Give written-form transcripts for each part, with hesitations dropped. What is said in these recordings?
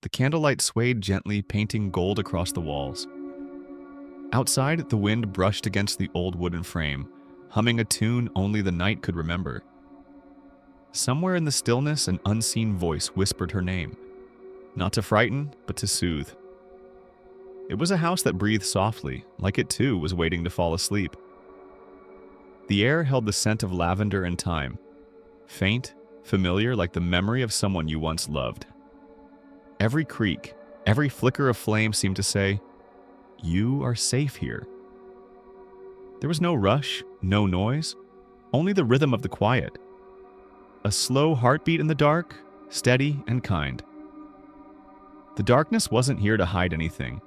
The candlelight swayed gently, painting gold across the walls. Outside, the wind brushed against the old wooden frame, humming a tune only the night could remember. Somewhere in the stillness, an unseen voice whispered her name, not to frighten, but to soothe. It was a house that breathed softly, like it too was waiting to fall asleep. The air held the scent of lavender and thyme, faint, familiar, like the memory of someone you once loved. Every creak, every flicker of flame seemed to say, "You are safe here." There was no rush, no noise, only the rhythm of the quiet. A slow heartbeat in the dark, steady and kind. The darkness wasn't here to hide anything.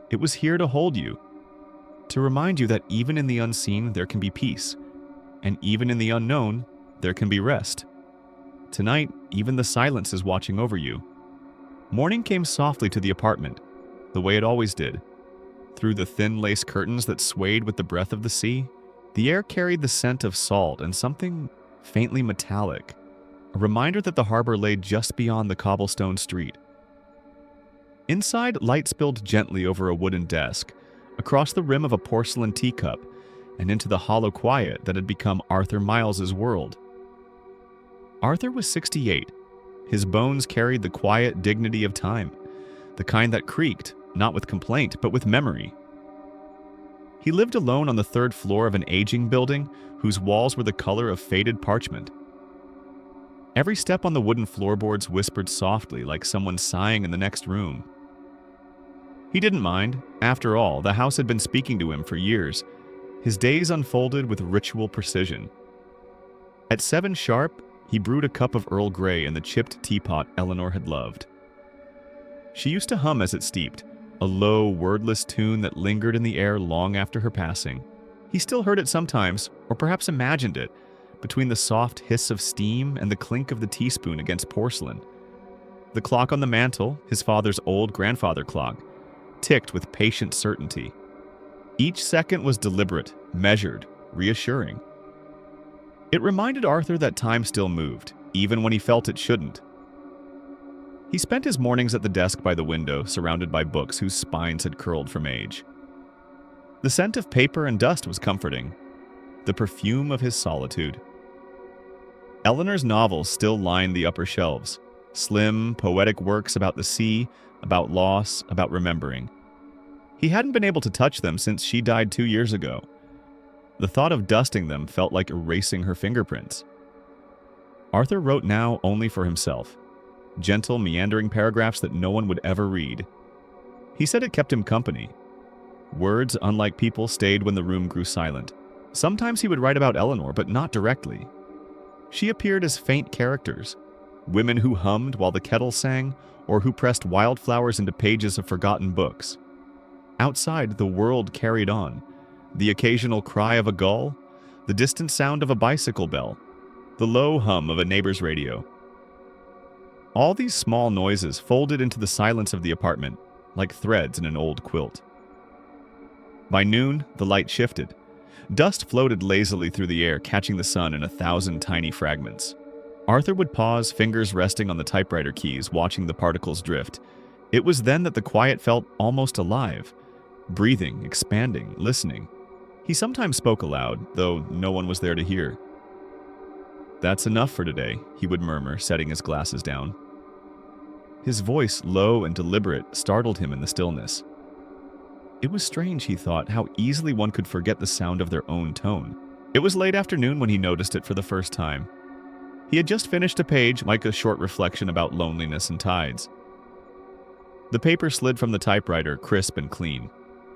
It was here to hold you, to remind you that even in the unseen there can be peace, and even in the unknown there can be rest. Tonight, even the silence is watching over you. Morning came softly to the apartment, the way it always did. Through the thin lace curtains that swayed with the breath of the sea, the air carried the scent of salt and something faintly metallic, a reminder that the harbor lay just beyond the cobblestone street. Inside, light spilled gently over a wooden desk, across the rim of a porcelain teacup, and into the hollow quiet that had become Arthur Miles's world. Arthur was 68. His bones carried the quiet dignity of time, the kind that creaked, not with complaint, but with memory. He lived alone on the third floor of an aging building whose walls were the color of faded parchment. Every step on the wooden floorboards whispered softly, like someone sighing in the next room. He didn't mind. After all, the house had been speaking to him for years. His days unfolded with ritual precision. At 7 sharp, he brewed a cup of Earl Grey in the chipped teapot Eleanor had loved. She used to hum as it steeped, a low, wordless tune that lingered in the air long after her passing. He still heard it sometimes, or perhaps imagined it, between the soft hiss of steam and the clink of the teaspoon against porcelain. The clock on the mantel, his father's old grandfather clock, ticked with patient certainty. Each second was deliberate, measured, reassuring. It reminded Arthur that time still moved, even when he felt it shouldn't. He spent his mornings at the desk by the window, surrounded by books whose spines had curled from age. The scent of paper and dust was comforting, the perfume of his solitude. Eleanor's novels still lined the upper shelves, slim, poetic works about the sea, about loss, about remembering. He hadn't been able to touch them since she died 2 years ago. The thought of dusting them felt like erasing her fingerprints. Arthur wrote now only for himself, gentle, meandering paragraphs that no one would ever read. He said it kept him company. Words, unlike people, stayed when the room grew silent. Sometimes he would write about Eleanor, but not directly. She appeared as faint characters, women who hummed while the kettle sang, or who pressed wildflowers into pages of forgotten books. Outside, the world carried on. The occasional cry of a gull, the distant sound of a bicycle bell, the low hum of a neighbor's radio. All these small noises folded into the silence of the apartment, like threads in an old quilt. By noon, the light shifted. Dust floated lazily through the air, catching the sun in 1,000 tiny fragments. Arthur would pause, fingers resting on the typewriter keys, watching the particles drift. It was then that the quiet felt almost alive, breathing, expanding, listening. He sometimes spoke aloud, though no one was there to hear. "That's enough for today," he would murmur, setting his glasses down. His voice, low and deliberate, startled him in the stillness. It was strange, he thought, how easily one could forget the sound of their own tone. It was late afternoon when he noticed it for the first time. He had just finished a page, like a short reflection about loneliness and tides. The paper slid from the typewriter, crisp and clean.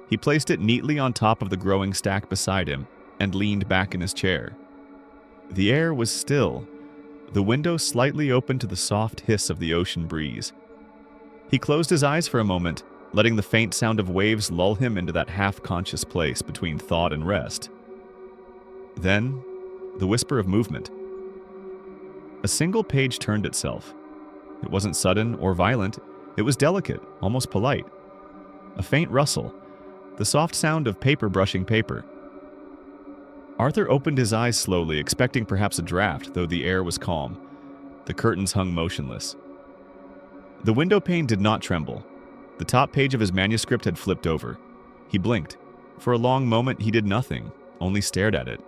He placed it neatly on top of the growing stack beside him and leaned back in his chair. The air was still, the window slightly open to the soft hiss of the ocean breeze. He closed his eyes for a moment, letting the faint sound of waves lull him into that half-conscious place between thought and rest. Then, the whisper of movement. A single page turned itself. It wasn't sudden or violent. It was delicate, almost polite. A faint rustle, the soft sound of paper brushing paper. Arthur opened his eyes slowly, expecting perhaps a draft, though the air was calm. The curtains hung motionless. The window pane did not tremble. The top page of his manuscript had flipped over. He blinked. For a long moment he did nothing, only stared at it.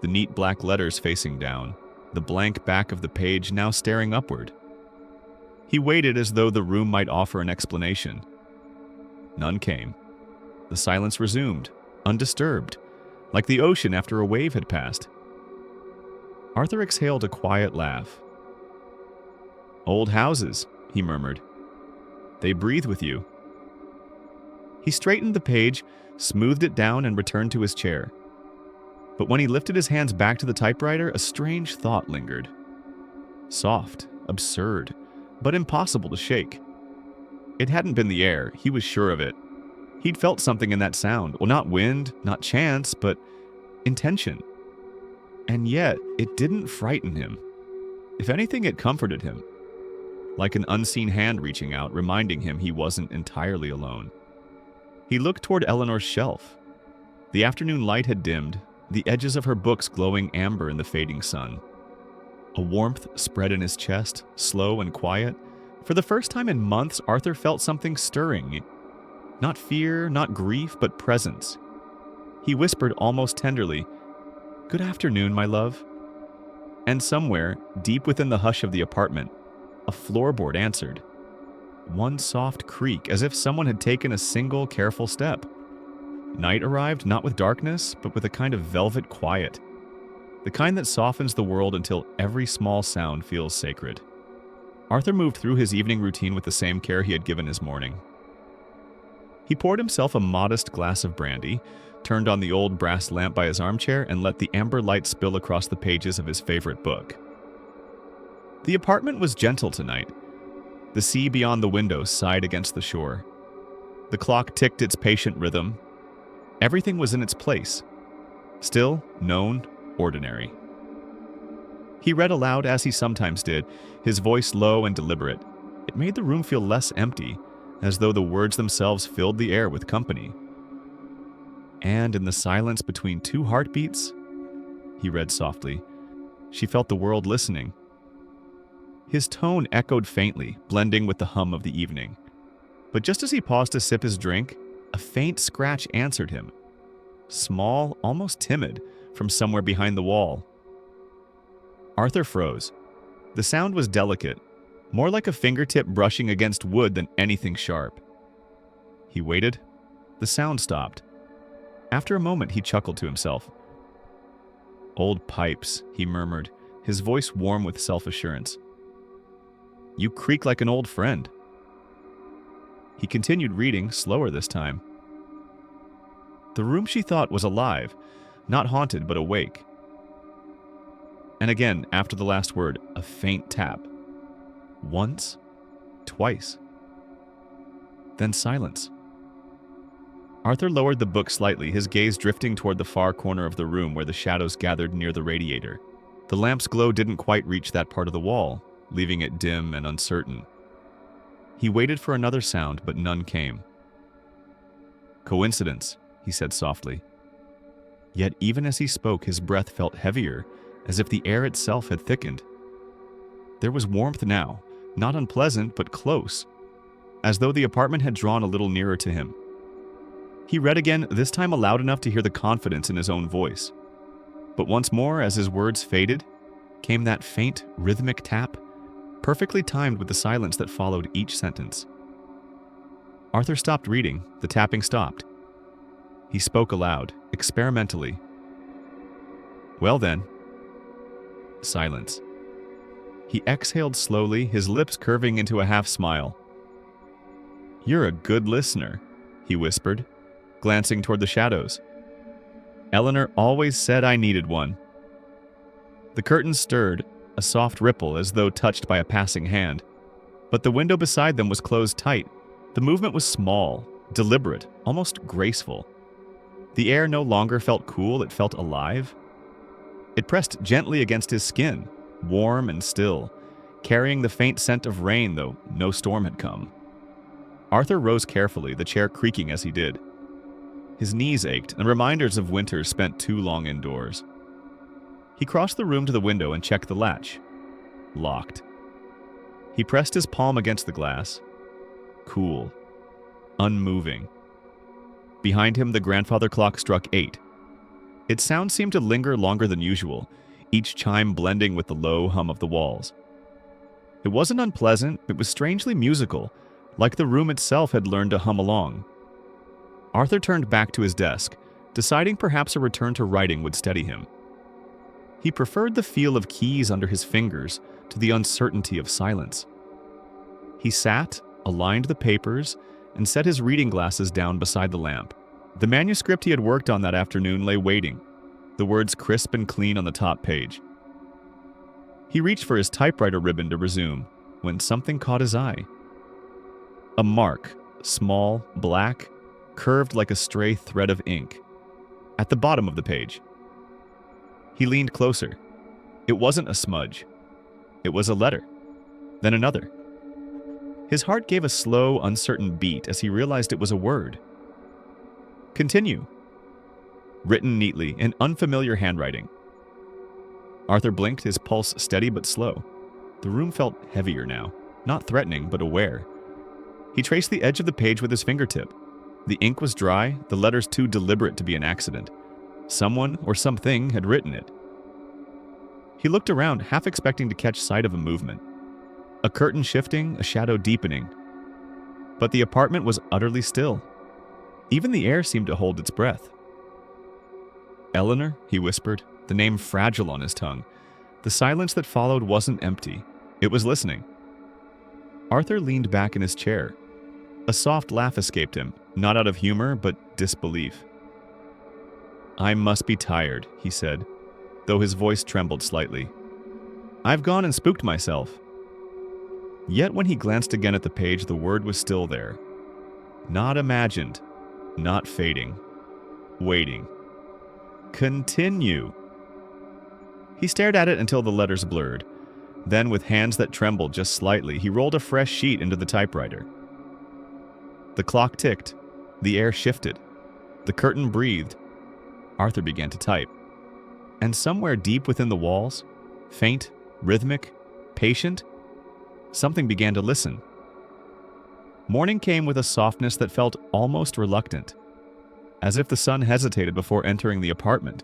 The neat black letters facing down, the blank back of the page now staring upward. He waited as though the room might offer an explanation. None came. The silence resumed, undisturbed, like the ocean after a wave had passed. Arthur exhaled a quiet laugh. "Old houses," he murmured. "They breathe with you." He straightened the page, smoothed it down, and returned to his chair. But when he lifted his hands back to the typewriter, a strange thought lingered. Soft, absurd, but impossible to shake. It hadn't been the air, he was sure of it. He'd felt something in that sound. Well, not wind, not chance, but intention. And yet, it didn't frighten him. If anything, it comforted him. Like an unseen hand reaching out, reminding him he wasn't entirely alone. He looked toward Eleanor's shelf. The afternoon light had dimmed, the edges of her books glowing amber in the fading sun. A warmth spread in his chest, slow and quiet. For the first time in months, Arthur felt something stirring. Not fear, not grief, but presence. He whispered almost tenderly, "Good afternoon, my love." And somewhere, deep within the hush of the apartment, a floorboard answered. One soft creak, as if someone had taken a single careful step. Night arrived, not with darkness, but with a kind of velvet quiet. The kind that softens the world until every small sound feels sacred. Arthur moved through his evening routine with the same care he had given his morning. He poured himself a modest glass of brandy, turned on the old brass lamp by his armchair, and let the amber light spill across the pages of his favorite book. The apartment was gentle tonight. The sea beyond the window sighed against the shore. The clock ticked its patient rhythm. Everything was in its place. Still, known, ordinary. He read aloud as he sometimes did, his voice low and deliberate. It made the room feel less empty, as though the words themselves filled the air with company. And in the silence between two heartbeats, he read softly, she felt the world listening. His tone echoed faintly, blending with the hum of the evening. But just as he paused to sip his drink, a faint scratch answered him. Small, almost timid, from somewhere behind the wall. Arthur froze. The sound was delicate, more like a fingertip brushing against wood than anything sharp. He waited. The sound stopped. After a moment, he chuckled to himself. "Old pipes," he murmured, his voice warm with self-assurance. "You creak like an old friend." He continued reading, slower this time. The room, she thought, was alive, not haunted but awake. And again, after the last word, a faint tap. Once, twice. Then silence. Arthur lowered the book slightly, his gaze drifting toward the far corner of the room where the shadows gathered near the radiator. The lamp's glow didn't quite reach that part of the wall, leaving it dim and uncertain. He waited for another sound, but none came. "Coincidence," he said softly. Yet even as he spoke, his breath felt heavier, as if the air itself had thickened. There was warmth now, not unpleasant, but close, as though the apartment had drawn a little nearer to him. He read again, this time loud enough to hear the confidence in his own voice. But once more, as his words faded, came that faint, rhythmic tap, perfectly timed with the silence that followed each sentence. Arthur stopped reading. The tapping stopped. He spoke aloud, experimentally. "Well then." Silence. He exhaled slowly, his lips curving into a half-smile. "You're a good listener," he whispered, glancing toward the shadows. "Eleanor always said I needed one." The curtains stirred, a soft ripple as though touched by a passing hand. But the window beside them was closed tight. The movement was small, deliberate, almost graceful. The air no longer felt cool, it felt alive. It pressed gently against his skin, warm and still, carrying the faint scent of rain, though no storm had come. Arthur rose carefully, the chair creaking as he did. His knees ached, and reminders of winter spent too long indoors. He crossed the room to the window and checked the latch. Locked. He pressed his palm against the glass. Cool. Unmoving. Behind him, the grandfather clock struck 8. Its sound seemed to linger longer than usual, each chime blending with the low hum of the walls. It wasn't unpleasant, it was strangely musical, like the room itself had learned to hum along. Arthur turned back to his desk, deciding perhaps a return to writing would steady him. He preferred the feel of keys under his fingers to the uncertainty of silence. He sat, aligned the papers, and set his reading glasses down beside the lamp. The manuscript he had worked on that afternoon lay waiting, the words crisp and clean on the top page. He reached for his typewriter ribbon to resume, when something caught his eye. A mark, small, black, curved like a stray thread of ink, at the bottom of the page. He leaned closer. It wasn't a smudge. It was a letter. Then another. His heart gave a slow, uncertain beat as he realized it was a word. Continue. Written neatly in unfamiliar handwriting. Arthur blinked, his pulse steady but slow. The room felt heavier now, not threatening but aware. He traced the edge of the page with his fingertip. The ink was dry, the letters too deliberate to be an accident. Someone or something had written it. He looked around, half expecting to catch sight of a movement. A curtain shifting, a shadow deepening. But the apartment was utterly still. Even the air seemed to hold its breath. Eleanor, he whispered, the name fragile on his tongue. The silence that followed wasn't empty. It was listening. Arthur leaned back in his chair. A soft laugh escaped him, not out of humor, but disbelief. I must be tired, he said, though his voice trembled slightly. I've gone and spooked myself. Yet when he glanced again at the page, the word was still there. Not imagined, not fading, waiting. Continue. He stared at it until the letters blurred. Then, with hands that trembled just slightly, he rolled a fresh sheet into the typewriter. The clock ticked. The air shifted. The curtain breathed. Arthur began to type. And somewhere deep within the walls, faint, rhythmic, patient, something began to listen. Morning came with a softness that felt almost reluctant, as if the sun hesitated before entering the apartment.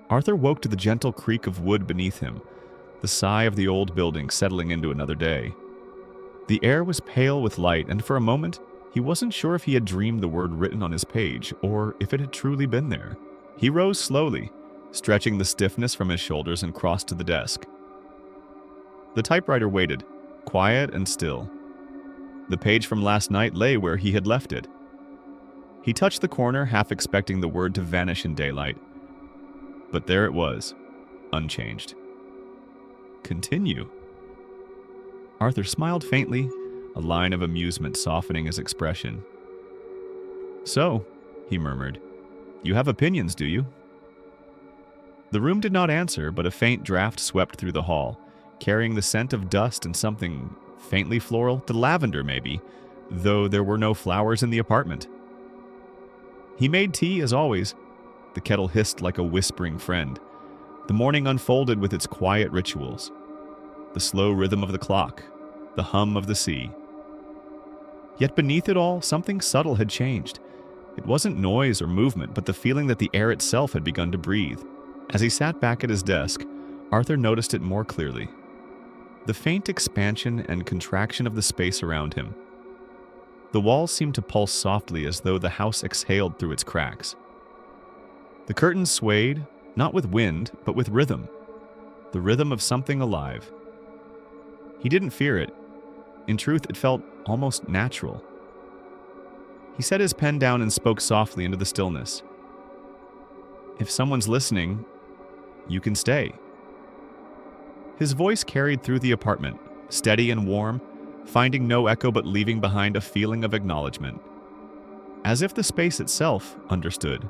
Arthur woke to the gentle creak of wood beneath him, the sigh of the old building settling into another day. The air was pale with light, and for a moment, he wasn't sure if he had dreamed the word written on his page, or if it had truly been there. He rose slowly, stretching the stiffness from his shoulders, and crossed to the desk. The typewriter waited, quiet and still. The page from last night lay where he had left it. He touched the corner, half expecting the word to vanish in daylight. But there it was, unchanged. Continue. Arthur smiled faintly, a line of amusement softening his expression. So, he murmured, you have opinions, do you? The room did not answer, but a faint draft swept through the hall, carrying the scent of dust and something faintly floral, to lavender maybe, though there were no flowers in the apartment. He made tea as always. The kettle hissed like a whispering friend. The morning unfolded with its quiet rituals. The slow rhythm of the clock, the hum of the sea. Yet beneath it all, something subtle had changed. It wasn't noise or movement, but the feeling that the air itself had begun to breathe. As he sat back at his desk, Arthur noticed it more clearly. The faint expansion and contraction of the space around him. The walls seemed to pulse softly as though the house exhaled through its cracks. The curtains swayed, not with wind, but with rhythm. The rhythm of something alive. He didn't fear it. In truth, it felt almost natural. He set his pen down and spoke softly into the stillness. If someone's listening, you can stay. His voice carried through the apartment, steady and warm, finding no echo but leaving behind a feeling of acknowledgement. As if the space itself understood.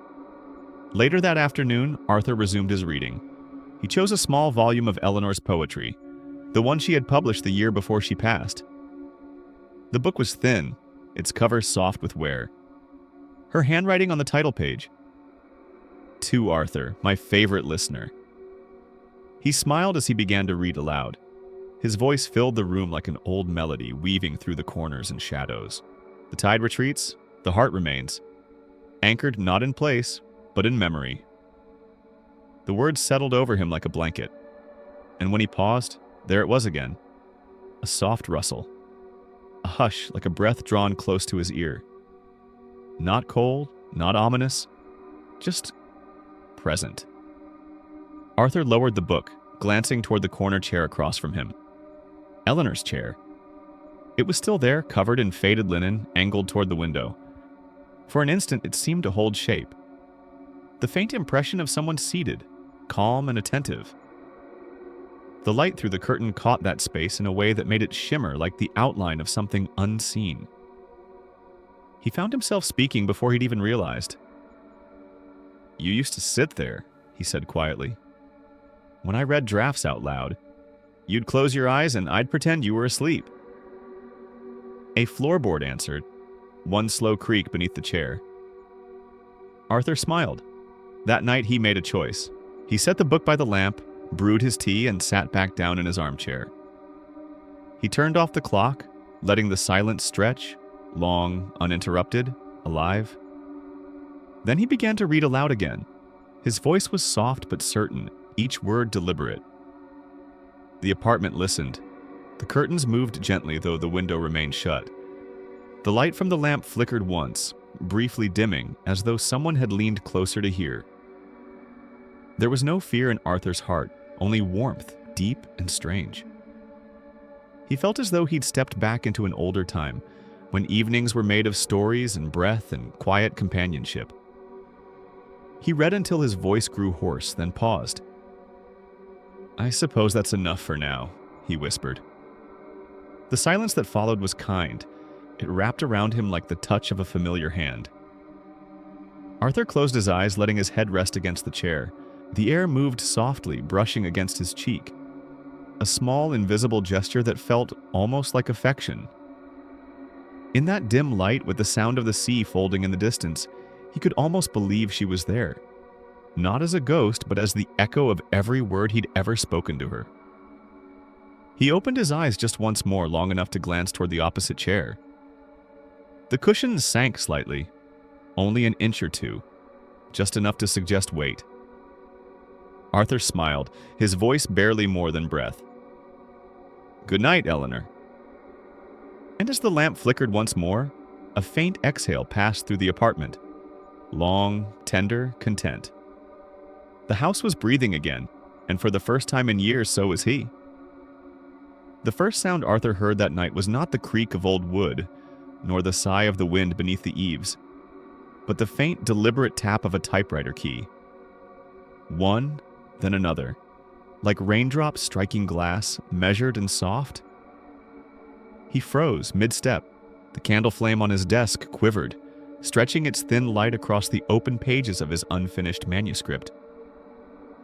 Later that afternoon, Arthur resumed his reading. He chose a small volume of Eleanor's poetry, the one she had published the year before she passed. The book was thin, its cover soft with wear. Her handwriting on the title page. To Arthur, my favorite listener. He smiled as he began to read aloud. His voice filled the room like an old melody weaving through the corners and shadows. The tide retreats, the heart remains, anchored not in place, but in memory. The words settled over him like a blanket, and when he paused, there it was again. A soft rustle. A hush like a breath drawn close to his ear. Not cold, not ominous, just present. Arthur lowered the book, glancing toward the corner chair across from him. Eleanor's chair. It was still there, covered in faded linen, angled toward the window. For an instant, it seemed to hold shape. The faint impression of someone seated, calm and attentive. The light through the curtain caught that space in a way that made it shimmer like the outline of something unseen. He found himself speaking before he'd even realized. "You used to sit there," he said quietly. "When I read drafts out loud, you'd close your eyes and I'd pretend you were asleep." A floorboard answered, one slow creak beneath the chair. Arthur smiled. That night he made a choice. He set the book by the lamp, brewed his tea, and sat back down in his armchair. He turned off the clock, letting the silence stretch, long, uninterrupted, alive. Then he began to read aloud again. His voice was soft but certain, each word deliberate. The apartment listened. The curtains moved gently, though the window remained shut. The light from the lamp flickered once, briefly dimming, as though someone had leaned closer to hear. There was no fear in Arthur's heart, only warmth, deep and strange. He felt as though he'd stepped back into an older time, when evenings were made of stories and breath and quiet companionship. He read until his voice grew hoarse, then paused. "I suppose that's enough for now," he whispered. The silence that followed was kind. It wrapped around him like the touch of a familiar hand. Arthur closed his eyes, letting his head rest against the chair. The air moved softly, brushing against his cheek. A small, invisible gesture that felt almost like affection. In that dim light, with the sound of the sea folding in the distance, he could almost believe she was there. Not as a ghost, but as the echo of every word he'd ever spoken to her. He opened his eyes just once more, long enough to glance toward the opposite chair. The cushions sank slightly, only an inch or two, just enough to suggest weight. Arthur smiled, his voice barely more than breath. "Good night, Eleanor." And as the lamp flickered once more, a faint exhale passed through the apartment. Long, tender, content. The house was breathing again, and for the first time in years so was he. The first sound Arthur heard that night was not the creak of old wood, nor the sigh of the wind beneath the eaves, but the faint, deliberate tap of a typewriter key. One, then another, like raindrops striking glass, measured and soft. He froze mid-step. The candle flame on his desk quivered, stretching its thin light across the open pages of his unfinished manuscript.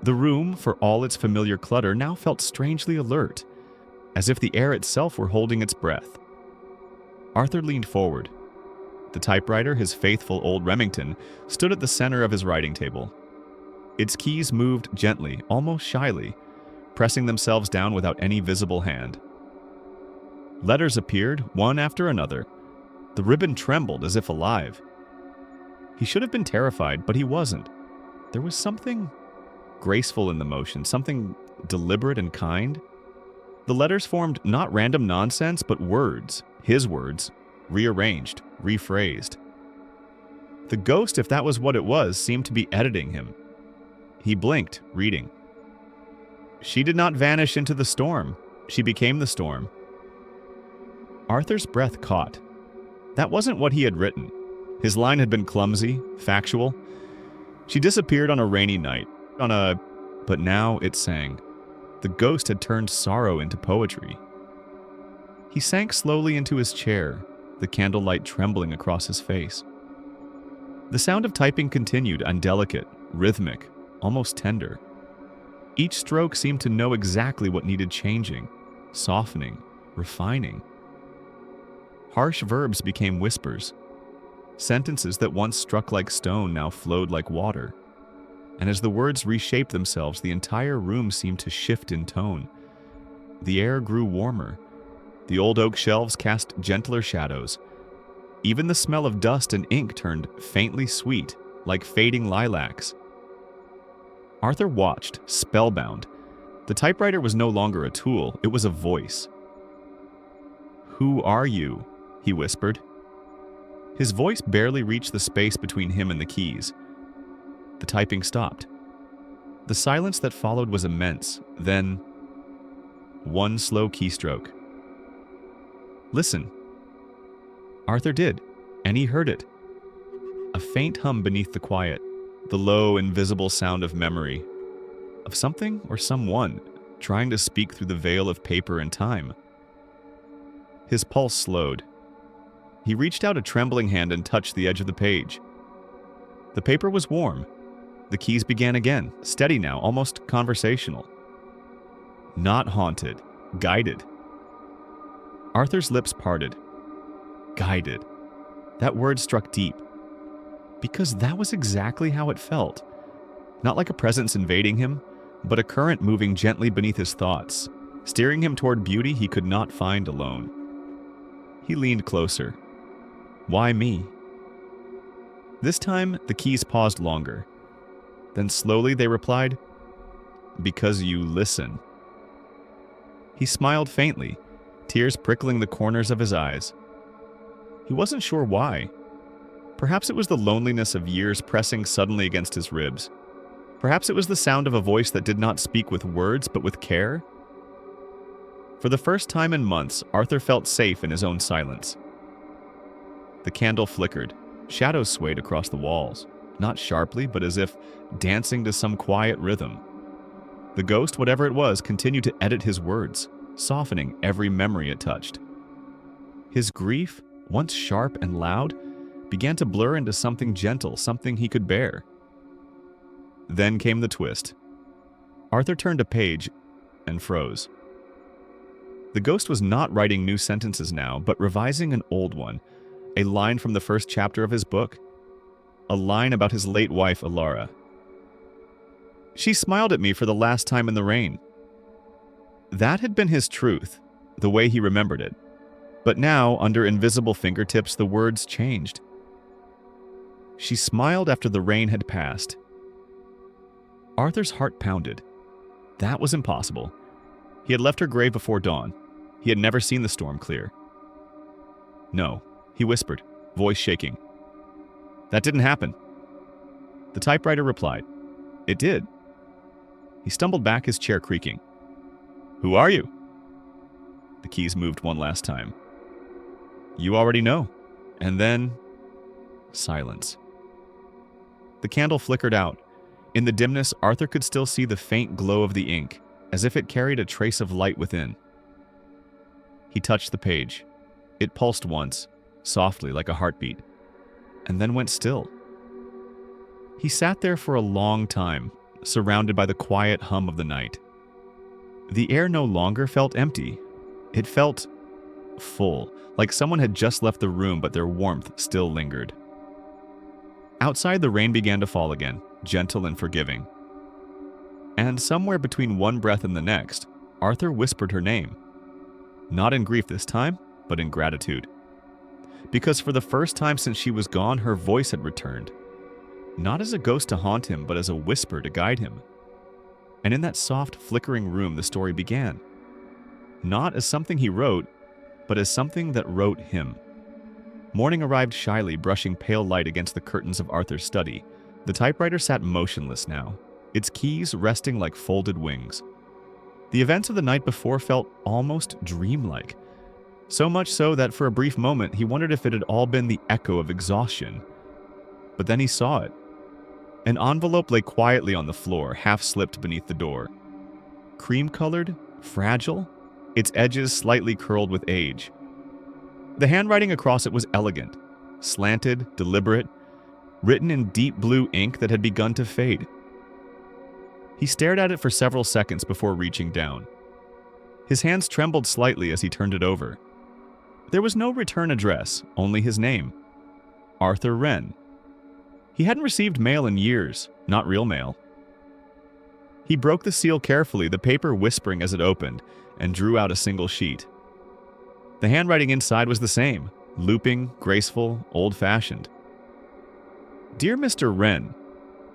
The room, for all its familiar clutter, now felt strangely alert, as if the air itself were holding its breath. Arthur leaned forward. The typewriter, his faithful old Remington, stood at the center of his writing table. Its keys moved gently, almost shyly, pressing themselves down without any visible hand. Letters appeared, one after another. The ribbon trembled as if alive. He should have been terrified, but he wasn't. There was something graceful in the motion, something deliberate and kind. The letters formed not random nonsense, but words, his words, rearranged, rephrased. The ghost, if that was what it was, seemed to be editing him. He blinked, reading. She did not vanish into the storm. She became the storm. Arthur's breath caught. That wasn't what he had written. His line had been clumsy, factual. She disappeared on a rainy night, but now it sang. The ghost had turned sorrow into poetry. He sank slowly into his chair, the candlelight trembling across his face. The sound of typing continued, undelicate, rhythmic, almost tender. Each stroke seemed to know exactly what needed changing, softening, refining. Harsh verbs became whispers. Sentences that once struck like stone now flowed like water. And as the words reshaped themselves, the entire room seemed to shift in tone. The air grew warmer. The old oak shelves cast gentler shadows. Even the smell of dust and ink turned faintly sweet, like fading lilacs. Arthur watched, spellbound. The typewriter was no longer a tool, it was a voice. "Who are you?" he whispered. His voice barely reached the space between him and the keys. The typing stopped. The silence that followed was immense. Then, one slow keystroke. "Listen." Arthur did, and he heard it. A faint hum beneath the quiet, the low, invisible sound of memory, of something or someone trying to speak through the veil of paper and time. His pulse slowed. He reached out a trembling hand and touched the edge of the page. The paper was warm. The keys began again, steady now, almost conversational. Not haunted, guided. Arthur's lips parted. Guided. That word struck deep. Because that was exactly how it felt. Not like a presence invading him, but a current moving gently beneath his thoughts, steering him toward beauty he could not find alone. He leaned closer. Why me? This time, the keys paused longer. Then slowly they replied, "Because you listen." He smiled faintly, tears prickling the corners of his eyes. He wasn't sure why. Perhaps it was the loneliness of years pressing suddenly against his ribs. Perhaps it was the sound of a voice that did not speak with words but with care. For the first time in months, Arthur felt safe in his own silence. The candle flickered. Shadows swayed across the walls, not sharply, but as if dancing to some quiet rhythm. The ghost, whatever it was, continued to edit his words, softening every memory it touched. His grief, once sharp and loud, began to blur into something gentle, something he could bear. Then came the twist. Arthur turned a page and froze. The ghost was not writing new sentences now, but revising an old one, a line from the first chapter of his book, a line about his late wife, Alara. "She smiled at me for the last time in the rain." That had been his truth, the way he remembered it. But now, under invisible fingertips, the words changed. "She smiled after the rain had passed." Arthur's heart pounded. That was impossible. He had left her grave before dawn. He had never seen the storm clear. "No," he whispered, voice shaking. "That didn't happen." The typewriter replied, "It did." He stumbled back, his chair creaking. "Who are you?" The keys moved one last time. "You already know." And then, silence. The candle flickered out. In the dimness, Arthur could still see the faint glow of the ink, as if it carried a trace of light within. He touched the page. It pulsed once, softly like a heartbeat, and then went still. He sat there for a long time, surrounded by the quiet hum of the night. The air no longer felt empty. It felt full, like someone had just left the room but their warmth still lingered. Outside, the rain began to fall again, gentle and forgiving. And somewhere between one breath and the next, Arthur whispered her name. Not in grief this time, but in gratitude. Because for the first time since she was gone, her voice had returned. Not as a ghost to haunt him, but as a whisper to guide him. And in that soft, flickering room, the story began. Not as something he wrote, but as something that wrote him. Morning arrived shyly, brushing pale light against the curtains of Arthur's study. The typewriter sat motionless now, its keys resting like folded wings. The events of the night before felt almost dreamlike. So much so that for a brief moment he wondered if it had all been the echo of exhaustion. But then he saw it. An envelope lay quietly on the floor, half slipped beneath the door. Cream-colored, fragile, its edges slightly curled with age. The handwriting across it was elegant, slanted, deliberate, written in deep blue ink that had begun to fade. He stared at it for several seconds before reaching down. His hands trembled slightly as he turned it over. There was no return address, only his name. Arthur Wren. He hadn't received mail in years, not real mail. He broke the seal carefully, the paper whispering as it opened, and drew out a single sheet. The handwriting inside was the same, looping, graceful, old-fashioned. Dear Mr. Wren,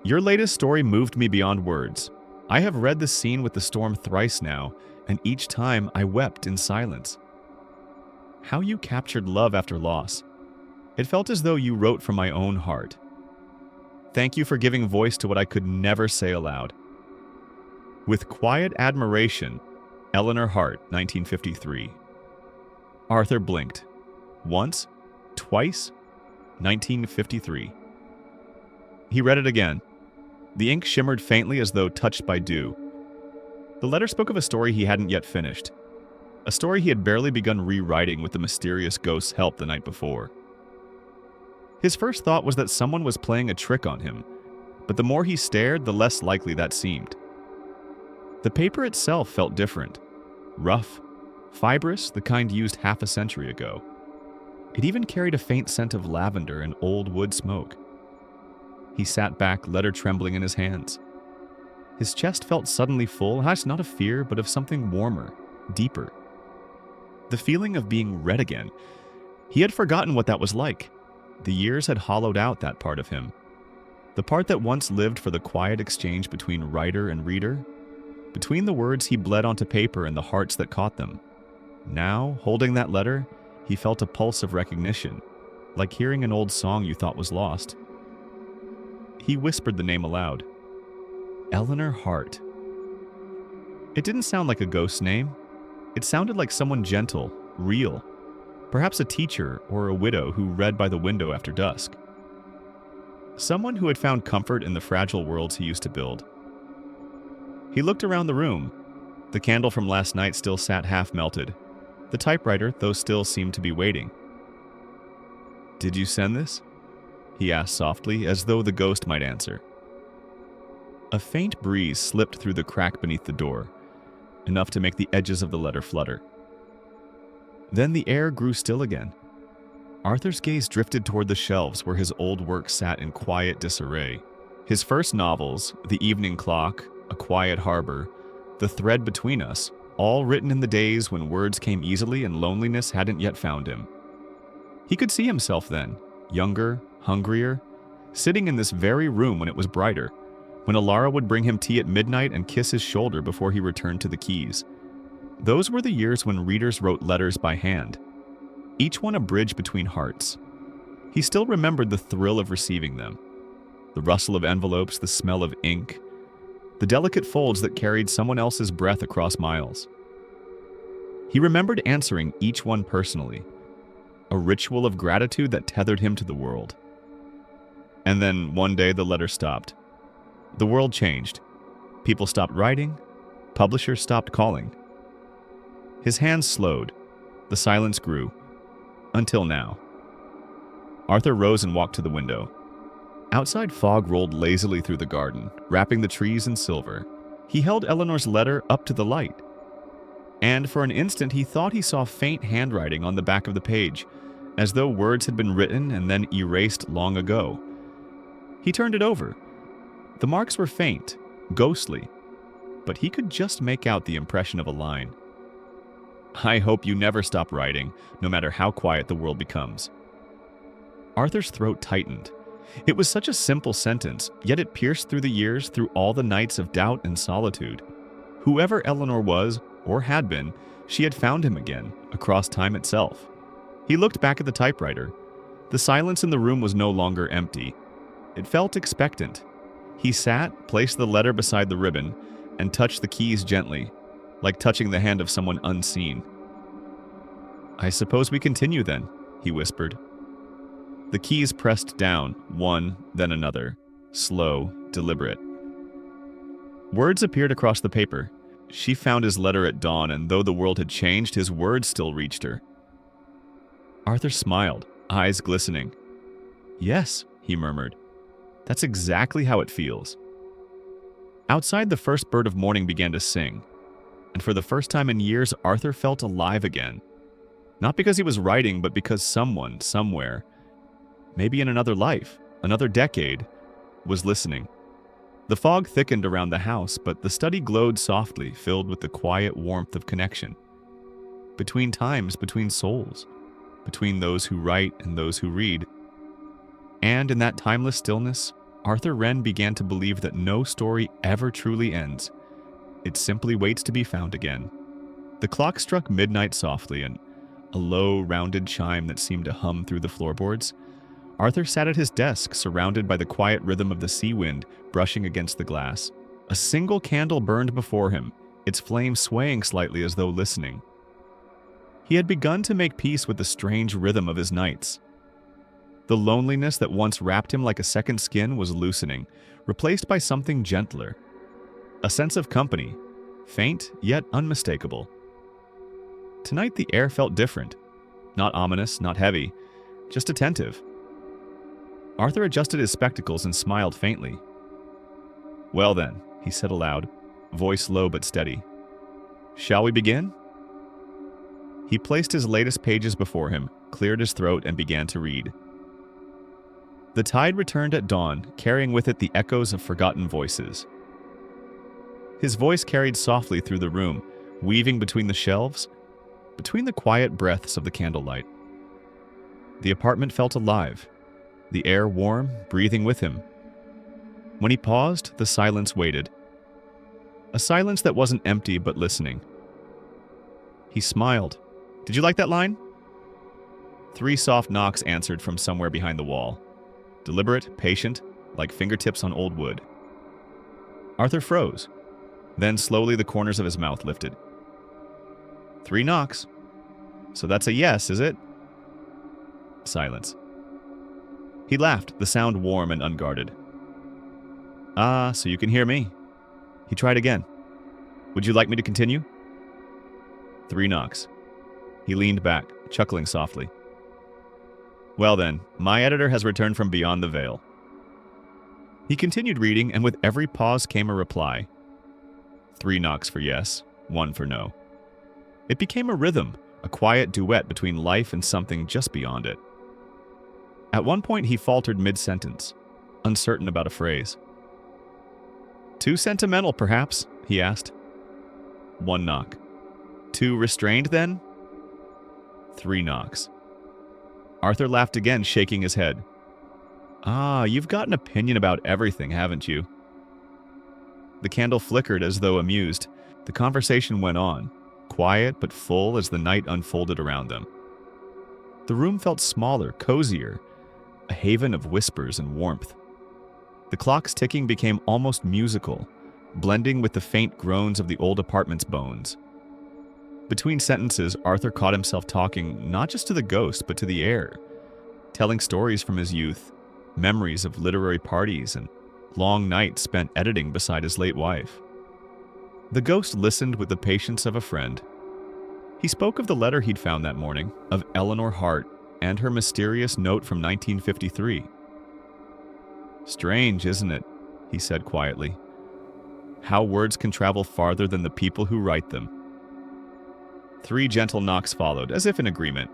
your latest story moved me beyond words. I have read the scene with the storm thrice now, and each time I wept in silence. How you captured love after loss. It felt as though you wrote from my own heart. Thank you for giving voice to what I could never say aloud. With quiet admiration, Eleanor Hart, 1953. Arthur blinked. Once, twice, 1953. He read it again. The ink shimmered faintly as though touched by dew. The letter spoke of a story he hadn't yet finished. A story he had barely begun rewriting with the mysterious ghost's help the night before. His first thought was that someone was playing a trick on him, but the more he stared, the less likely that seemed. The paper itself felt different. Rough, fibrous, the kind used half a century ago. It even carried a faint scent of lavender and old wood smoke. He sat back, letter trembling in his hands. His chest felt suddenly full, not of fear, but of something warmer, deeper. The feeling of being read again. He had forgotten what that was like. The years had hollowed out that part of him. The part that once lived for the quiet exchange between writer and reader. Between the words he bled onto paper and the hearts that caught them. Now, holding that letter, he felt a pulse of recognition, like hearing an old song you thought was lost. He whispered the name aloud. Eleanor Hart. It didn't sound like a ghost's name. It sounded like someone gentle, real. Perhaps a teacher or a widow who read by the window after dusk. Someone who had found comfort in the fragile worlds he used to build. He looked around the room. The candle from last night still sat half melted. The typewriter, though, still seemed to be waiting. Did you send this? He asked softly, as though the ghost might answer. A faint breeze slipped through the crack beneath the door, enough to make the edges of the letter flutter. Then the air grew still again. Arthur's gaze drifted toward the shelves where his old work sat in quiet disarray. His first novels, The Evening Clock, A Quiet Harbor, The Thread Between Us, all written in the days when words came easily and loneliness hadn't yet found him. He could see himself then, younger, hungrier, sitting in this very room when it was brighter, when Alara would bring him tea at midnight and kiss his shoulder before he returned to the keys. Those were the years when readers wrote letters by hand, each one a bridge between hearts. He still remembered the thrill of receiving them, the rustle of envelopes, the smell of ink, the delicate folds that carried someone else's breath across miles. He remembered answering each one personally, a ritual of gratitude that tethered him to the world. And then one day the letter stopped. The world changed. People stopped writing. Publishers stopped calling. His hands slowed. The silence grew. Until now. Arthur rose and walked to the window. Outside fog rolled lazily through the garden, wrapping the trees in silver. He held Eleanor's letter up to the light. And for an instant he thought he saw faint handwriting on the back of the page, as though words had been written and then erased long ago. He turned it over. The marks were faint, ghostly, but he could just make out the impression of a line. I hope you never stop writing, no matter how quiet the world becomes. Arthur's throat tightened. It was such a simple sentence, yet it pierced through the years, through all the nights of doubt and solitude. Whoever Eleanor was, or had been, she had found him again, across time itself. He looked back at the typewriter. The silence in the room was no longer empty. It felt expectant. He sat, placed the letter beside the ribbon, and touched the keys gently, like touching the hand of someone unseen. I suppose we continue then, he whispered. The keys pressed down, one, then another, slow, deliberate. Words appeared across the paper. She found his letter at dawn, and though the world had changed, his words still reached her. Arthur smiled, eyes glistening. Yes, he murmured. That's exactly how it feels. Outside, the first bird of morning began to sing, and for the first time in years, Arthur felt alive again. Not because he was writing, but because someone, somewhere, maybe in another life, another decade, was listening. The fog thickened around the house, but the study glowed softly, filled with the quiet warmth of connection. Between times, between souls, between those who write and those who read. And in that timeless stillness, Arthur Wren began to believe that no story ever truly ends. It simply waits to be found again. The clock struck midnight softly, and a low, rounded chime that seemed to hum through the floorboards. Arthur sat at his desk, surrounded by the quiet rhythm of the sea wind brushing against the glass. A single candle burned before him, its flame swaying slightly as though listening. He had begun to make peace with the strange rhythm of his nights. The loneliness that once wrapped him like a second skin was loosening, replaced by something gentler. A sense of company, faint yet unmistakable. Tonight the air felt different. Not ominous, not heavy, just attentive. Arthur adjusted his spectacles and smiled faintly. "Well then," he said aloud, voice low but steady. "Shall we begin?" He placed his latest pages before him, cleared his throat, and began to read. The tide returned at dawn, carrying with it the echoes of forgotten voices. His voice carried softly through the room, weaving between the shelves, between the quiet breaths of the candlelight. The apartment felt alive, the air warm, breathing with him. When he paused, the silence waited. A silence that wasn't empty but listening. He smiled. "Did you like that line?" 3 soft knocks answered from somewhere behind the wall. Deliberate, patient, like fingertips on old wood. Arthur froze. Then slowly the corners of his mouth lifted. 3 knocks. So that's a yes, is it? Silence. He laughed, the sound warm and unguarded. "Ah, so you can hear me." He tried again. "Would you like me to continue?" 3 knocks. He leaned back, chuckling softly. "Well then, my editor has returned from beyond the veil." He continued reading, and with every pause came a reply. 3 knocks for yes, 1 for no. It became a rhythm, a quiet duet between life and something just beyond it. At one point he faltered mid-sentence, uncertain about a phrase. "Too sentimental, perhaps?" he asked. 1 knock. "Too restrained, then?" 3 knocks. Arthur laughed again, shaking his head. "Ah, you've got an opinion about everything, haven't you?" The candle flickered as though amused. The conversation went on, quiet but full as the night unfolded around them. The room felt smaller, cozier, a haven of whispers and warmth. The clock's ticking became almost musical, blending with the faint groans of the old apartment's bones. Between sentences, Arthur caught himself talking not just to the ghost, but to the air, telling stories from his youth, memories of literary parties and long nights spent editing beside his late wife. The ghost listened with the patience of a friend. He spoke of the letter he'd found that morning, of Eleanor Hart and her mysterious note from 1953. "Strange, isn't it?" he said quietly. "How words can travel farther than the people who write them." 3 gentle knocks followed, as if in agreement.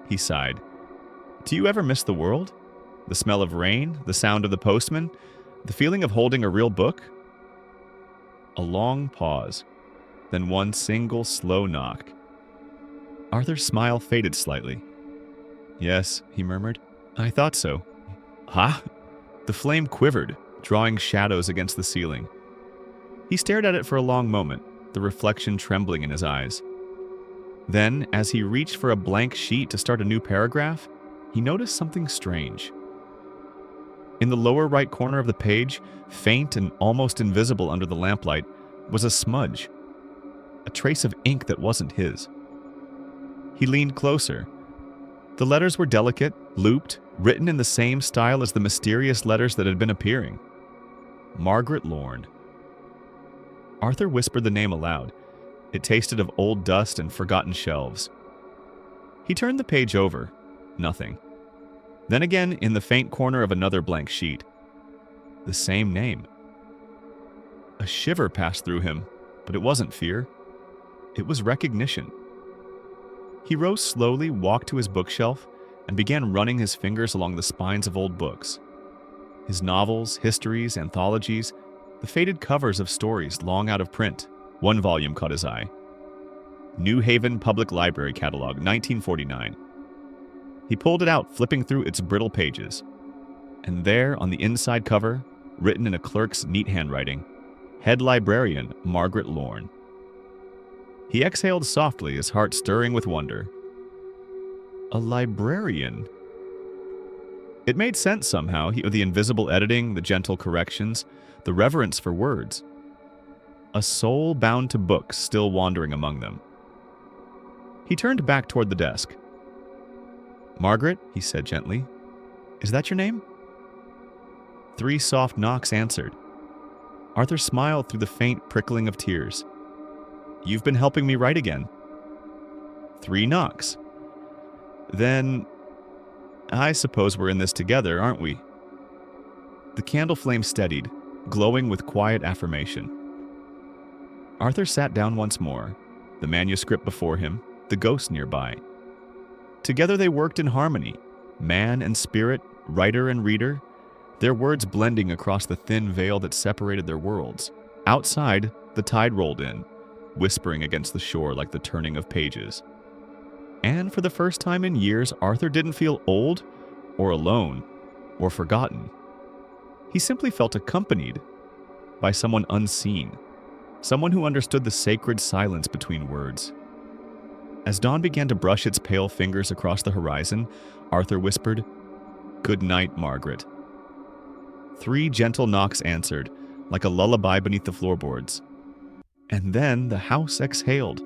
He sighed. "Do you ever miss the world? The smell of rain, the sound of the postman, the feeling of holding a real book?" A long pause, then one single slow knock. Arthur's smile faded slightly. "Yes," he murmured. "I thought so." "Ha!" The flame quivered, drawing shadows against the ceiling. He stared at it for a long moment, the reflection trembling in his eyes. Then, as he reached for a blank sheet to start a new paragraph, he noticed something strange. In the lower right corner of the page, faint and almost invisible under the lamplight, was a smudge, a trace of ink that wasn't his. He leaned closer. The letters were delicate, looped, written in the same style as the mysterious letters that had been appearing. Margaret Lorne. Arthur whispered the name aloud. It tasted of old dust and forgotten shelves. He turned the page over. Nothing. Then again, in the faint corner of another blank sheet. The same name. A shiver passed through him, but it wasn't fear. It was recognition. He rose slowly, walked to his bookshelf, and began running his fingers along the spines of old books. His novels, histories, anthologies, the faded covers of stories long out of print. One volume caught his eye. New Haven Public Library Catalog, 1949. He pulled it out, flipping through its brittle pages. And there, on the inside cover, written in a clerk's neat handwriting, Head Librarian Margaret Lorne. He exhaled softly, his heart stirring with wonder. A librarian? It made sense somehow, the invisible editing, the gentle corrections, the reverence for words. A soul bound to books still wandering among them. He turned back toward the desk. Margaret, he said gently, is that your name? 3 soft knocks answered. Arthur smiled through the faint prickling of tears. You've been helping me write again. 3 knocks. Then, I suppose we're in this together, aren't we? The candle flame steadied, glowing with quiet affirmation. Arthur sat down once more, the manuscript before him, the ghost nearby. Together they worked in harmony, man and spirit, writer and reader, their words blending across the thin veil that separated their worlds. Outside, the tide rolled in, whispering against the shore like the turning of pages. And for the first time in years, Arthur didn't feel old, or alone, or forgotten. He simply felt accompanied by someone unseen, someone who understood the sacred silence between words. As dawn began to brush its pale fingers across the horizon, Arthur whispered, "Good night, Margaret." 3 gentle knocks answered, like a lullaby beneath the floorboards. And then the house exhaled,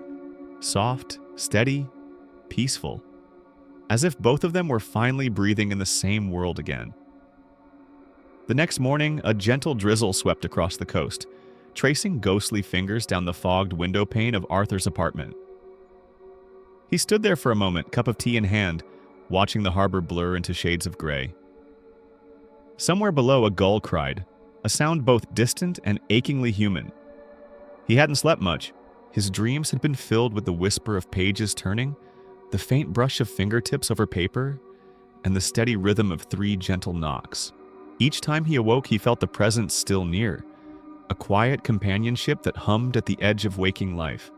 soft, steady, peaceful, as if both of them were finally breathing in the same world again. The next morning, a gentle drizzle swept across the coast, tracing ghostly fingers down the fogged window pane of Arthur's apartment. He stood there for a moment, cup of tea in hand, watching the harbor blur into shades of gray. Somewhere below, a gull cried, a sound both distant and achingly human. He hadn't slept much. His dreams had been filled with the whisper of pages turning, the faint brush of fingertips over paper, and the steady rhythm of 3 gentle knocks. Each time he awoke, he felt the presence still near, a quiet companionship that hummed at the edge of waking life.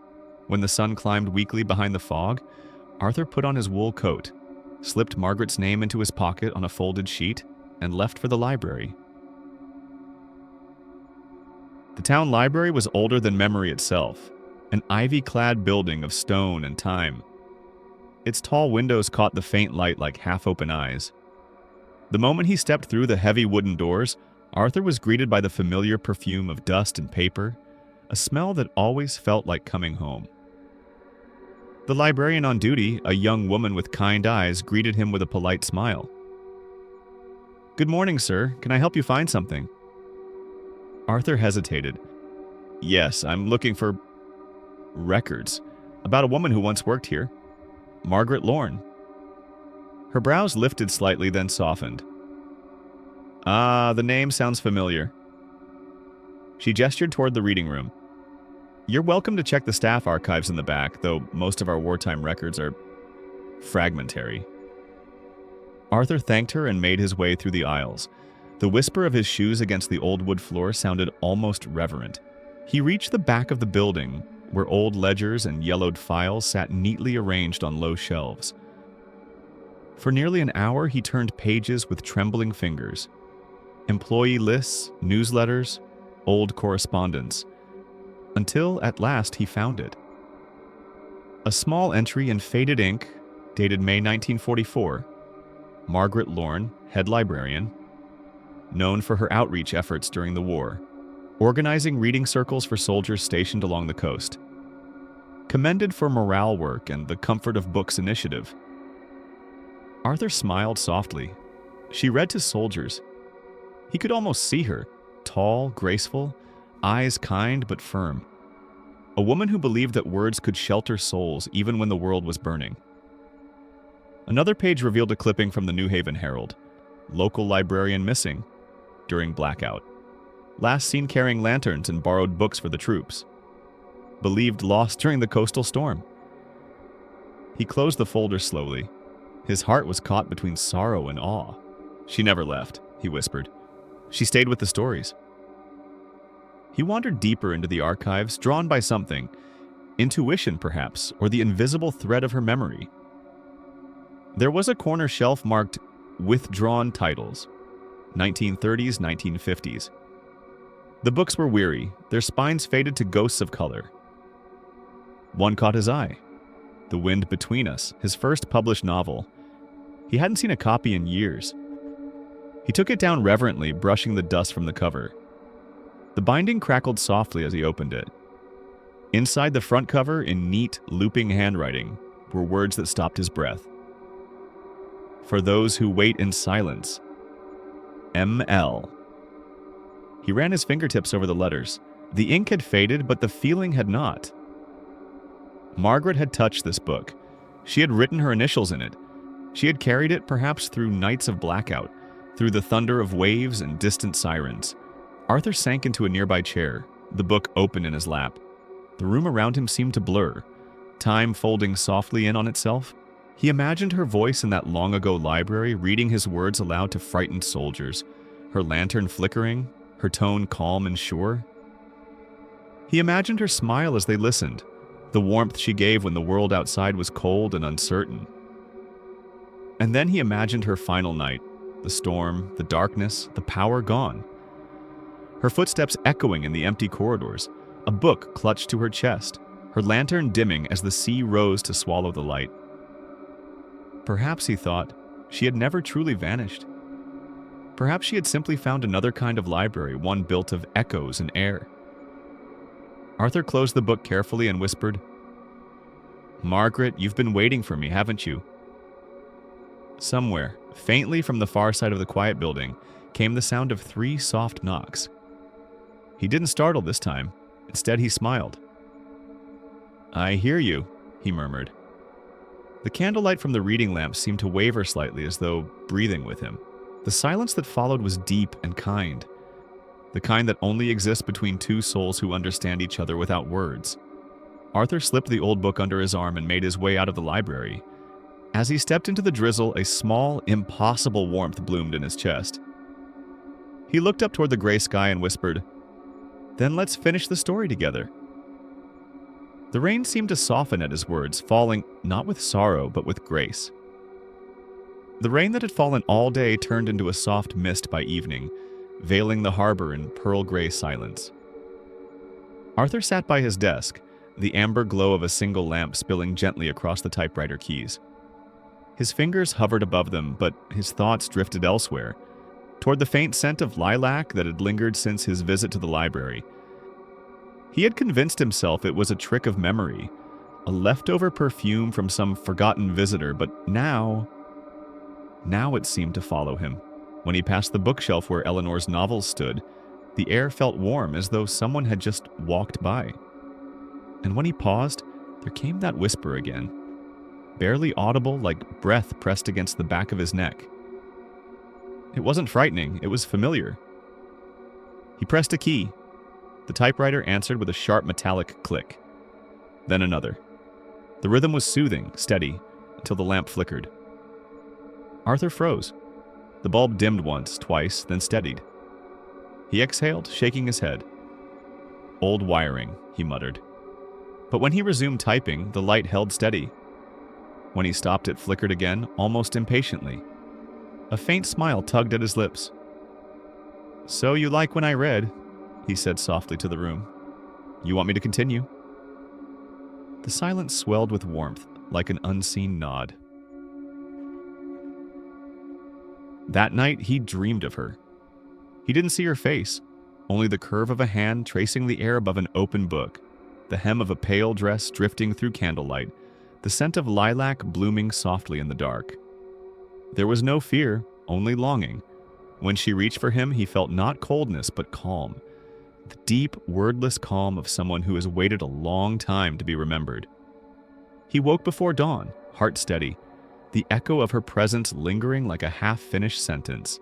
When the sun climbed weakly behind the fog, Arthur put on his wool coat, slipped Margaret's name into his pocket on a folded sheet, and left for the library. The town library was older than memory itself, an ivy-clad building of stone and time. Its tall windows caught the faint light like half-open eyes. The moment he stepped through the heavy wooden doors, Arthur was greeted by the familiar perfume of dust and paper, a smell that always felt like coming home. The librarian on duty, a young woman with kind eyes, greeted him with a polite smile. "Good morning, sir. Can I help you find something?" Arthur hesitated. "Yes, I'm looking for records about a woman who once worked here. Margaret Lorne." Her brows lifted slightly, then softened. "Ah, the name sounds familiar." She gestured toward the reading room. "You're welcome to check the staff archives in the back, though most of our wartime records are fragmentary." Arthur thanked her and made his way through the aisles. The whisper of his shoes against the old wood floor sounded almost reverent. He reached the back of the building, where old ledgers and yellowed files sat neatly arranged on low shelves. For nearly an hour, he turned pages with trembling fingers. Employee lists, newsletters, old correspondence, until at last he found it. A small entry in faded ink, dated May 1944. Margaret Lorne, head librarian, known for her outreach efforts during the war, organizing reading circles for soldiers stationed along the coast. Commended for morale work and the Comfort of Books initiative. Arthur smiled softly. She read to soldiers. He could almost see her, tall, graceful, eyes kind but firm. A woman who believed that words could shelter souls even when the world was burning. Another page revealed a clipping from the New Haven Herald. Local librarian missing during blackout. Last seen carrying lanterns and borrowed books for the troops. Believed lost during the coastal storm. He closed the folder slowly. His heart was caught between sorrow and awe. "She never left," he whispered. "She stayed with the stories." He wandered deeper into the archives, drawn by something, intuition perhaps, or the invisible thread of her memory. There was a corner shelf marked Withdrawn Titles, 1930s, 1950s. The books were weary, their spines faded to ghosts of color. One caught his eye. The Wind Between Us, his first published novel. He hadn't seen a copy in years. He took it down reverently, brushing the dust from the cover. The binding crackled softly as he opened it. Inside the front cover, in neat, looping handwriting, were words that stopped his breath. For those who wait in silence. M.L. He ran his fingertips over the letters. The ink had faded, but the feeling had not. Margaret had touched this book. She had written her initials in it. She had carried it perhaps through nights of blackout, through the thunder of waves and distant sirens. Arthur sank into a nearby chair, the book open in his lap. The room around him seemed to blur, time folding softly in on itself. He imagined her voice in that long-ago library reading his words aloud to frightened soldiers, her lantern flickering, her tone calm and sure. He imagined her smile as they listened, the warmth she gave when the world outside was cold and uncertain. And then he imagined her final night, the storm, the darkness, the power gone. Her footsteps echoing in the empty corridors, a book clutched to her chest, her lantern dimming as the sea rose to swallow the light. Perhaps, he thought, she had never truly vanished. Perhaps she had simply found another kind of library, one built of echoes and air. Arthur closed the book carefully and whispered, "Margaret, you've been waiting for me, haven't you?" Somewhere, faintly from the far side of the quiet building, came the sound of 3 soft knocks. He didn't startle this time. Instead, he smiled. "I hear you," he murmured. The candlelight from the reading lamp seemed to waver slightly as though breathing with him. The silence that followed was deep and kind, the kind that only exists between two souls who understand each other without words. Arthur slipped the old book under his arm and made his way out of the library. As he stepped into the drizzle, a small, impossible warmth bloomed in his chest. He looked up toward the gray sky and whispered, "Then let's finish the story together." The rain seemed to soften at his words, falling not with sorrow, but with grace. The rain that had fallen all day turned into a soft mist by evening, veiling the harbor in pearl-gray silence. Arthur sat by his desk, the amber glow of a single lamp spilling gently across the typewriter keys. His fingers hovered above them, but his thoughts drifted elsewhere, toward the faint scent of lilac that had lingered since his visit to the library. He had convinced himself it was a trick of memory, a leftover perfume from some forgotten visitor, but now it seemed to follow him. When he passed the bookshelf where Eleanor's novels stood, the air felt warm as though someone had just walked by. And when he paused, there came that whisper again, barely audible, like breath pressed against the back of his neck. It wasn't frightening, it was familiar. He pressed a key. The typewriter answered with a sharp metallic click. Then another. The rhythm was soothing, steady, until the lamp flickered. Arthur froze. The bulb dimmed once, twice, then steadied. He exhaled, shaking his head. "Old wiring," he muttered. But when he resumed typing, the light held steady. When he stopped, it flickered again, almost impatiently. A faint smile tugged at his lips. "So you like when I read," he said softly to the room. "You want me to continue?" The silence swelled with warmth, like an unseen nod. That night, he dreamed of her. He didn't see her face, only the curve of a hand tracing the air above an open book, the hem of a pale dress drifting through candlelight, the scent of lilac blooming softly in the dark. There was no fear, only longing. When she reached for him, he felt not coldness, but calm. The deep, wordless calm of someone who has waited a long time to be remembered. He woke before dawn, heart steady, the echo of her presence lingering like a half-finished sentence.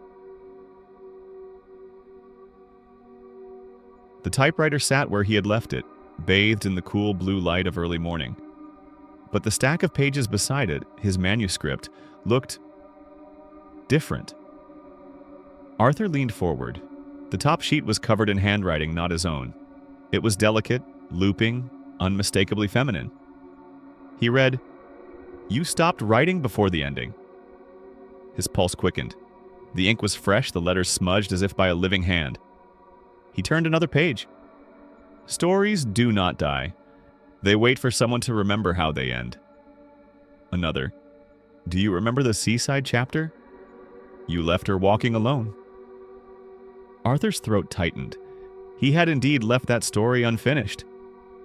The typewriter sat where he had left it, bathed in the cool blue light of early morning. But the stack of pages beside it, his manuscript, looked different. Arthur leaned forward. The top sheet was covered in handwriting not his own. It was delicate, looping, unmistakably feminine. He read, "You stopped writing before the ending." His pulse quickened. The ink was fresh, the letters smudged as if by a living hand. He turned another page. "Stories do not die. They wait for someone to remember how they end." Another. "Do you remember the seaside chapter? You left her walking alone." Arthur's throat tightened. He had indeed left that story unfinished.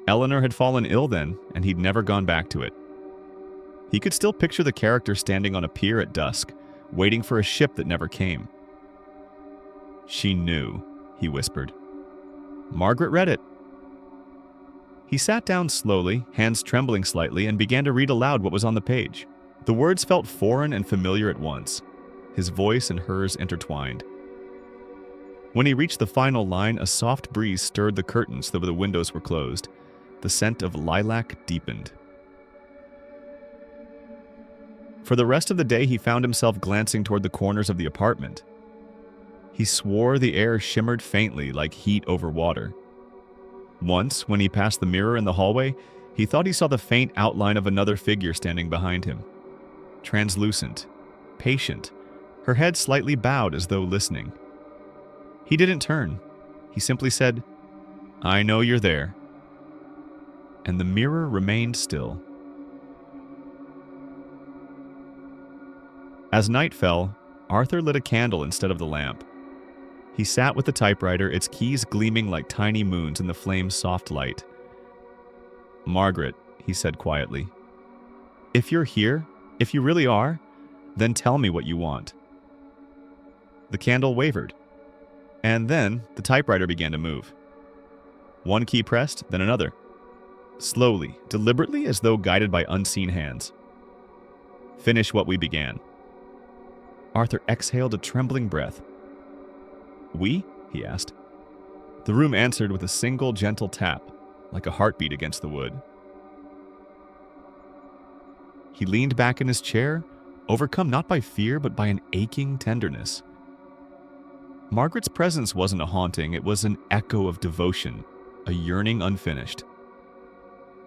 Eleanor had fallen ill then, and he'd never gone back to it. He could still picture the character standing on a pier at dusk, waiting for a ship that never came. "She knew," he whispered. "Margaret read it." He sat down slowly, hands trembling slightly, and began to read aloud what was on the page. The words felt foreign and familiar at once, his voice and hers intertwined. When he reached the final line, a soft breeze stirred the curtains, though the windows were closed. The scent of lilac deepened. For the rest of the day, he found himself glancing toward the corners of the apartment. He swore the air shimmered faintly like heat over water. Once, when he passed the mirror in the hallway, he thought he saw the faint outline of another figure standing behind him. Translucent, patient, her head slightly bowed as though listening. He didn't turn. He simply said, "I know you're there." And the mirror remained still. As night fell, Arthur lit a candle instead of the lamp. He sat with the typewriter, its keys gleaming like tiny moons in the flame's soft light. "Margaret," he said quietly, "if you're here, if you really are, then tell me what you want." The candle wavered, and then the typewriter began to move. One key pressed, then another. Slowly, deliberately, as though guided by unseen hands. "Finish what we began." Arthur exhaled a trembling breath. "We?" he asked. The room answered with a single gentle tap, like a heartbeat against the wood. He leaned back in his chair, overcome not by fear but by an aching tenderness. Margaret's presence wasn't a haunting, it was an echo of devotion, a yearning unfinished.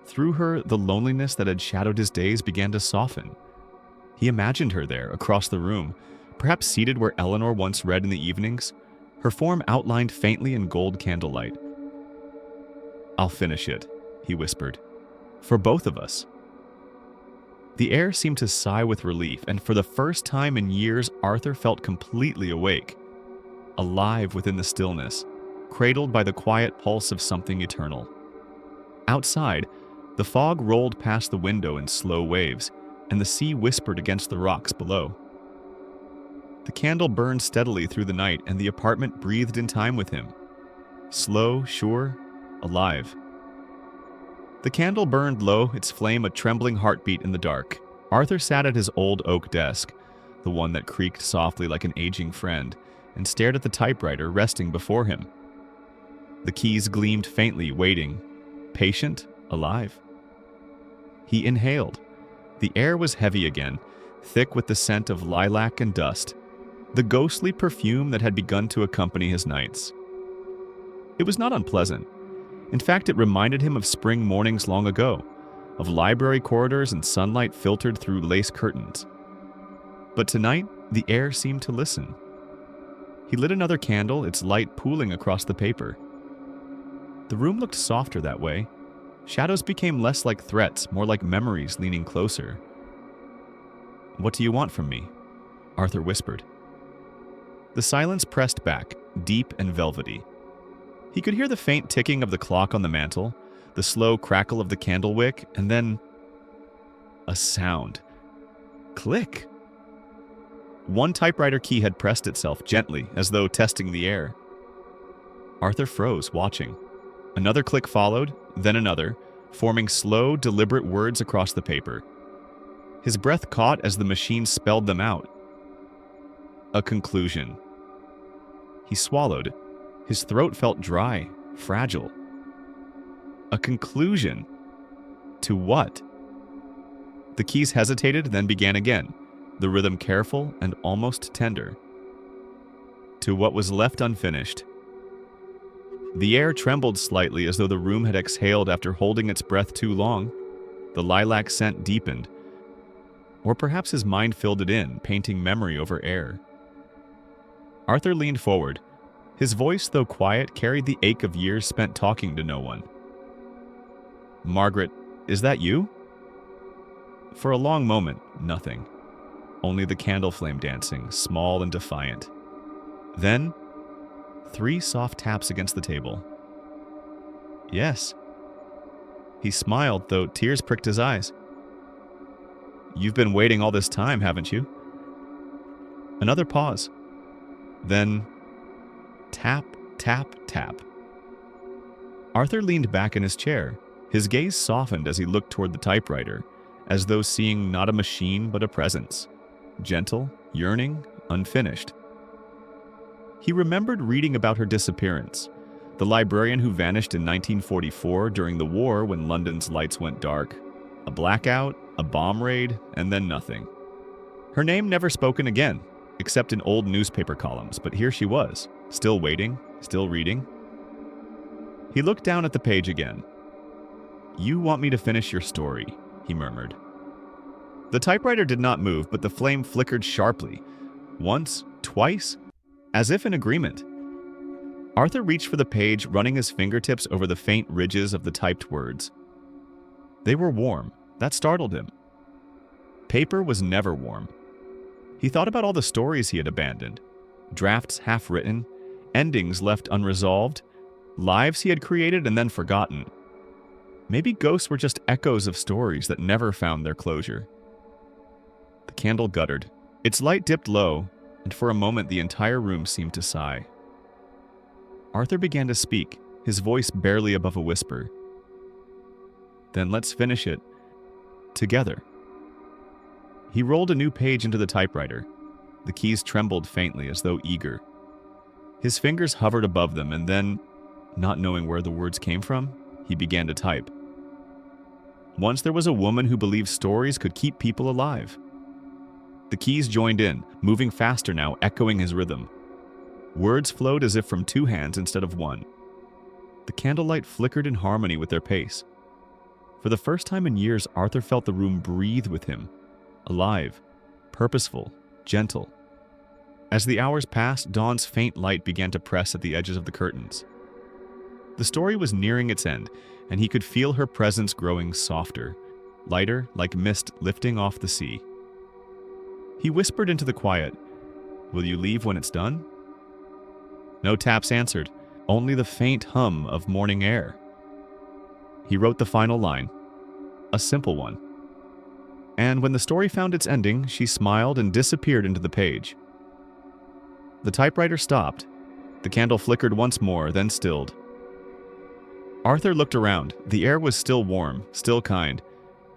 Through her, the loneliness that had shadowed his days began to soften. He imagined her there, across the room, perhaps seated where Eleanor once read in the evenings, her form outlined faintly in gold candlelight. "I'll finish it," he whispered. "For both of us." The air seemed to sigh with relief, and for the first time in years, Arthur felt completely awake, alive within the stillness, cradled by the quiet pulse of something eternal. Outside, the fog rolled past the window in slow waves, and the sea whispered against the rocks below. The candle burned steadily through the night, and the apartment breathed in time with him. Slow, sure, alive. The candle burned low, its flame a trembling heartbeat in the dark. Arthur sat at his old oak desk, the one that creaked softly like an aging friend, and stared at the typewriter resting before him. The keys gleamed faintly, waiting, patient, alive. He inhaled. The air was heavy again, thick with the scent of lilac and dust, the ghostly perfume that had begun to accompany his nights. It was not unpleasant. In fact, it reminded him of spring mornings long ago, of library corridors and sunlight filtered through lace curtains. But tonight, the air seemed to listen. He lit another candle, its light pooling across the paper. The room looked softer that way. Shadows became less like threats, more like memories leaning closer. "What do you want from me?" Arthur whispered. The silence pressed back, deep and velvety. He could hear the faint ticking of the clock on the mantel, the slow crackle of the candle wick, and then a sound. Click! One typewriter key had pressed itself gently, as though testing the air. Arthur froze, watching. Another click followed, then another, forming slow, deliberate words across the paper. His breath caught as the machine spelled them out. A conclusion. He swallowed. His throat felt dry, fragile. A conclusion. To what? The keys hesitated, then began again, the rhythm careful and almost tender. To what was left unfinished. The air trembled slightly as though the room had exhaled after holding its breath too long. The lilac scent deepened. Or perhaps his mind filled it in, painting memory over air. Arthur leaned forward. His voice, though quiet, carried the ache of years spent talking to no one. "Margaret, is that you?" For a long moment, nothing. Only the candle flame dancing, small and defiant. Then, 3 soft taps against the table. "Yes." He smiled, though tears pricked his eyes. "You've been waiting all this time, haven't you?" Another pause. Then, tap, tap, tap. Arthur leaned back in his chair. His gaze softened as he looked toward the typewriter, as though seeing not a machine but a presence. Gentle, yearning, unfinished. He remembered reading about her disappearance, the librarian who vanished in 1944 during the war when London's lights went dark. A blackout, a bomb raid, and then nothing. Her name never spoken again, except in old newspaper columns, but here she was, still waiting, still reading. He looked down at the page again. "You want me to finish your story," he murmured. The typewriter did not move, but the flame flickered sharply. Once, twice, as if in agreement. Arthur reached for the page, running his fingertips over the faint ridges of the typed words. They were warm. That startled him. Paper was never warm. He thought about all the stories he had abandoned. Drafts half-written, endings left unresolved, lives he had created and then forgotten. Maybe ghosts were just echoes of stories that never found their closure. The candle guttered. Its light dipped low, and for a moment the entire room seemed to sigh. Arthur began to speak, his voice barely above a whisper. "Then let's finish it together." He rolled a new page into the typewriter. The keys trembled faintly as though eager. His fingers hovered above them and then, not knowing where the words came from, he began to type. Once there was a woman who believed stories could keep people alive. The keys joined in, moving faster now, echoing his rhythm. Words flowed as if from 2 hands instead of 1. The candlelight flickered in harmony with their pace. For the first time in years, Arthur felt the room breathe with him. Alive, purposeful, gentle. As the hours passed, dawn's faint light began to press at the edges of the curtains. The story was nearing its end, and he could feel her presence growing softer, lighter, like mist lifting off the sea. He whispered into the quiet, "Will you leave when it's done?" No taps answered, only the faint hum of morning air. He wrote the final line, a simple one. And when the story found its ending, she smiled and disappeared into the page. The typewriter stopped. The candle flickered once more, then stilled. Arthur looked around. The air was still warm, still kind.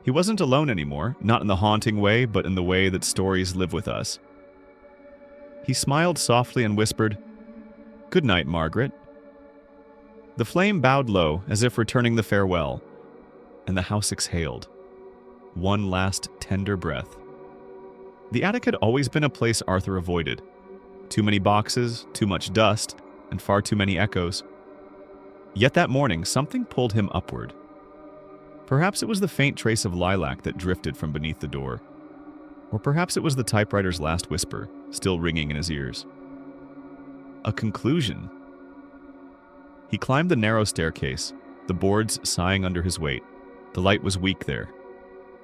He wasn't alone anymore, not in the haunting way, but in the way that stories live with us. He smiled softly and whispered, "Good night, Margaret." The flame bowed low, as if returning the farewell, and the house exhaled. One last tender breath. The attic had always been a place Arthur avoided. Too many boxes, too much dust, and far too many echoes. Yet that morning, something pulled him upward. Perhaps it was the faint trace of lilac that drifted from beneath the door. Or perhaps it was the typewriter's last whisper, still ringing in his ears. A conclusion. He climbed the narrow staircase, the boards sighing under his weight. The light was weak there.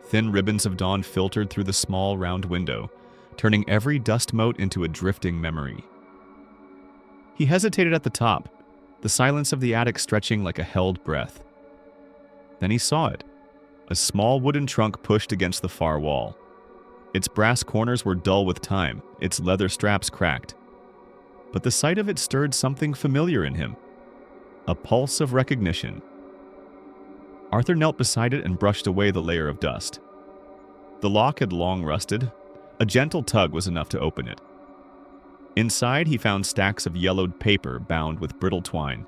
Thin ribbons of dawn filtered through the small, round window, turning every dust mote into a drifting memory. He hesitated at the top, the silence of the attic stretching like a held breath. Then he saw it, a small wooden trunk pushed against the far wall. Its brass corners were dull with time, its leather straps cracked. But the sight of it stirred something familiar in him, a pulse of recognition. Arthur knelt beside it and brushed away the layer of dust. The lock had long rusted. A gentle tug was enough to open it. Inside, he found stacks of yellowed paper bound with brittle twine.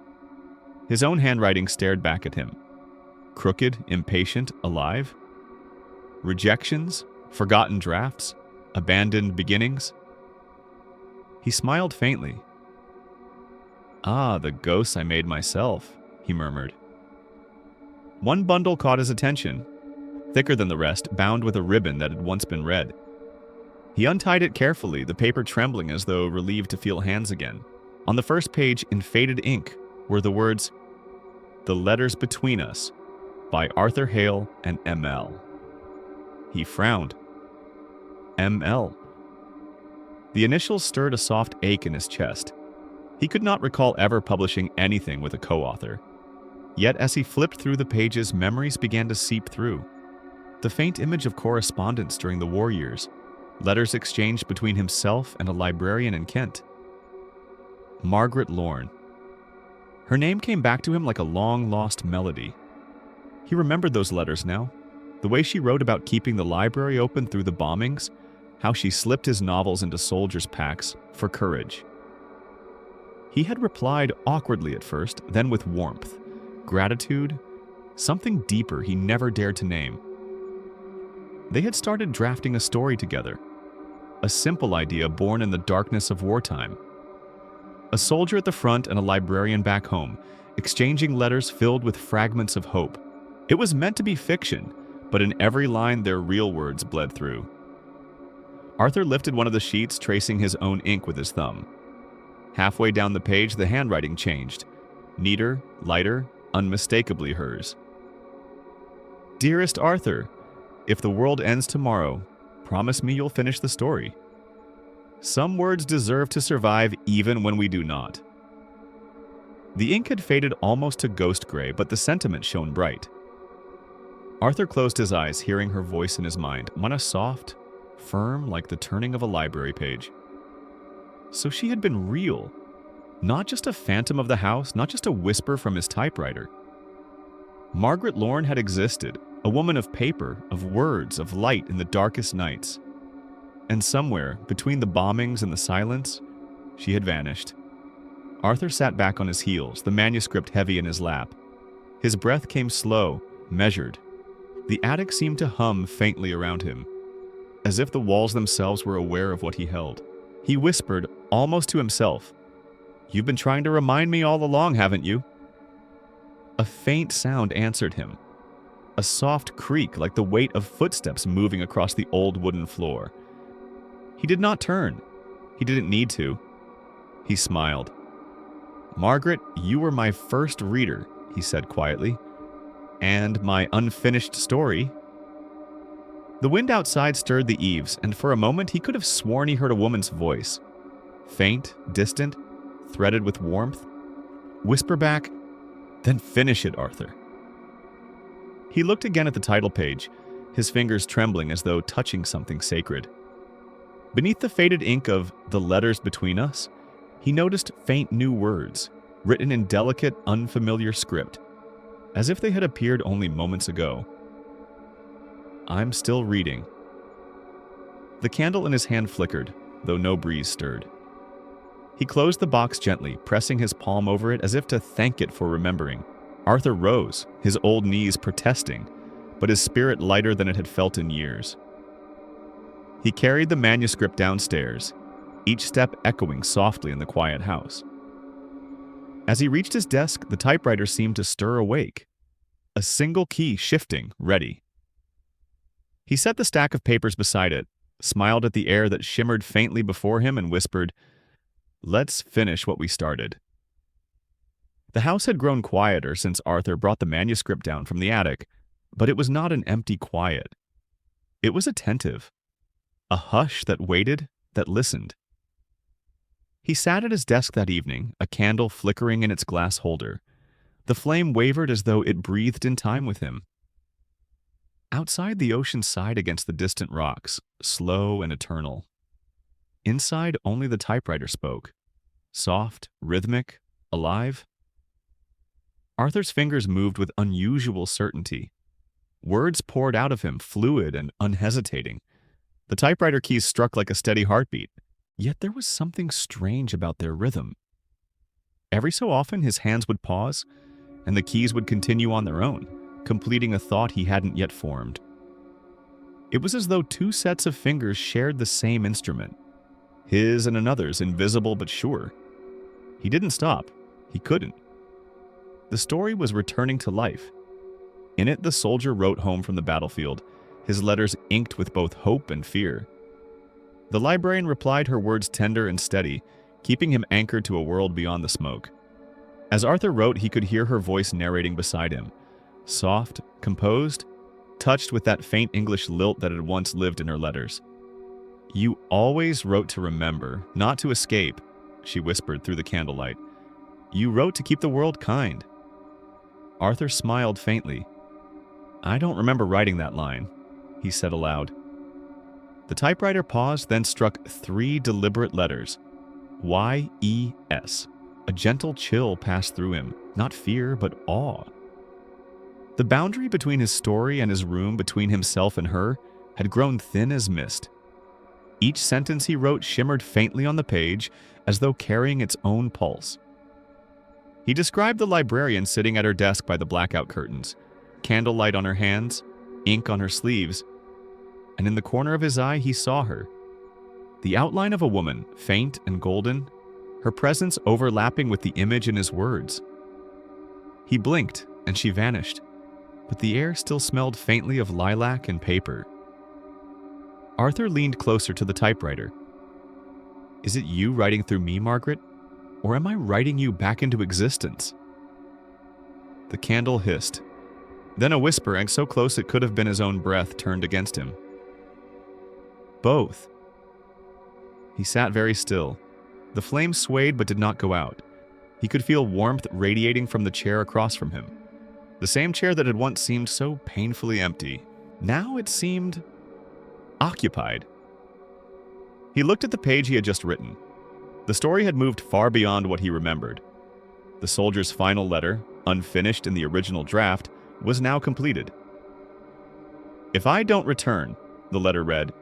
His own handwriting stared back at him. Crooked, impatient, alive. Rejections, forgotten drafts, abandoned beginnings. He smiled faintly. Ah, the ghosts I made myself, he murmured. One bundle caught his attention, thicker than the rest, bound with a ribbon that had once been red. He untied it carefully, the paper trembling as though relieved to feel hands again. On the first page, in faded ink, were the words, "The Letters Between Us," by Arthur Hale and M.L. He frowned. M.L. The initials stirred a soft ache in his chest. He could not recall ever publishing anything with a co-author. Yet as he flipped through the pages, memories began to seep through. The faint image of correspondence during the war years, letters exchanged between himself and a librarian in Kent. Margaret Lorne. Her name came back to him like a long-lost melody. He remembered those letters now. The way she wrote about keeping the library open through the bombings, how she slipped his novels into soldiers' packs for courage. He had replied awkwardly at first, then with warmth, gratitude, something deeper he never dared to name. They had started drafting a story together, a simple idea born in the darkness of wartime. A soldier at the front and a librarian back home, exchanging letters filled with fragments of hope. It was meant to be fiction, but in every line their real words bled through. Arthur lifted one of the sheets, tracing his own ink with his thumb. Halfway down the page, the handwriting changed. Neater, lighter, unmistakably hers. Dearest Arthur, if the world ends tomorrow, promise me you'll finish the story. Some words deserve to survive even when we do not. The ink had faded almost to ghost gray, but the sentiment shone bright. Arthur closed his eyes, hearing her voice in his mind, one soft, firm like the turning of a library page. So she had been real. Not just a phantom of the house, not just a whisper from his typewriter. Margaret Lorne had existed, a woman of paper, of words, of light in the darkest nights. And somewhere, between the bombings and the silence, she had vanished. Arthur sat back on his heels, the manuscript heavy in his lap. His breath came slow, measured. The attic seemed to hum faintly around him, as if the walls themselves were aware of what he held. He whispered, almost to himself, "You've been trying to remind me all along, haven't you?" A faint sound answered him. A soft creak like the weight of footsteps moving across the old wooden floor. He did not turn. He didn't need to. He smiled. "Margaret, you were my first reader," he said quietly. "And my unfinished story." The wind outside stirred the eaves, and for a moment he could have sworn he heard a woman's voice. Faint, distant, threaded with warmth. Whisper back, "Then finish it, Arthur." He looked again at the title page, his fingers trembling as though touching something sacred. Beneath the faded ink of "The Letters Between Us," he noticed faint new words, written in delicate, unfamiliar script, as if they had appeared only moments ago. "I'm still reading." The candle in his hand flickered, though no breeze stirred. He closed the box gently, pressing his palm over it as if to thank it for remembering. Arthur rose, his old knees protesting, but his spirit lighter than it had felt in years. He carried the manuscript downstairs, each step echoing softly in the quiet house. As he reached his desk, the typewriter seemed to stir awake, a single key shifting, ready. He set the stack of papers beside it, smiled at the air that shimmered faintly before him, and whispered, "Let's finish what we started." The house had grown quieter since Arthur brought the manuscript down from the attic, but it was not an empty quiet. It was attentive, a hush that waited, that listened. He sat at his desk that evening, a candle flickering in its glass holder. The flame wavered as though it breathed in time with him. Outside, the ocean sighed against the distant rocks, slow and eternal. Inside, only the typewriter spoke, soft, rhythmic, alive. Arthur's fingers moved with unusual certainty. Words poured out of him, fluid and unhesitating. The typewriter keys struck like a steady heartbeat, yet there was something strange about their rhythm. Every so often, his hands would pause, and the keys would continue on their own, completing a thought he hadn't yet formed. It was as though two sets of fingers shared the same instrument, his and another's, invisible but sure. He didn't stop. He couldn't. The story was returning to life. In it, the soldier wrote home from the battlefield, his letters inked with both hope and fear. The librarian replied, her words tender and steady, keeping him anchored to a world beyond the smoke. As Arthur wrote, he could hear her voice narrating beside him, soft, composed, touched with that faint English lilt that had once lived in her letters. "You always wrote to remember, not to escape," she whispered through the candlelight. "You wrote to keep the world kind." Arthur smiled faintly. "I don't remember writing that line," he said aloud. The typewriter paused, then struck 3 deliberate letters. Y-E-S. A gentle chill passed through him, not fear, but awe. The boundary between his story and his room, between himself and her, had grown thin as mist. Each sentence he wrote shimmered faintly on the page, as though carrying its own pulse. He described the librarian sitting at her desk by the blackout curtains, candlelight on her hands, ink on her sleeves, and in the corner of his eye he saw her. The outline of a woman, faint and golden, her presence overlapping with the image in his words. He blinked, and she vanished, but the air still smelled faintly of lilac and paper. Arthur leaned closer to the typewriter. "Is it you writing through me, Margaret? Or am I writing you back into existence?" The candle hissed. Then a whisper, and so close it could have been his own breath, turned against him. "Both." He sat very still. The flame swayed but did not go out. He could feel warmth radiating from the chair across from him. The same chair that had once seemed so painfully empty. Now it seemed occupied. He looked at the page he had just written. The story had moved far beyond what he remembered. The soldier's final letter, unfinished in the original draft, was now completed. "If I don't return," the letter read,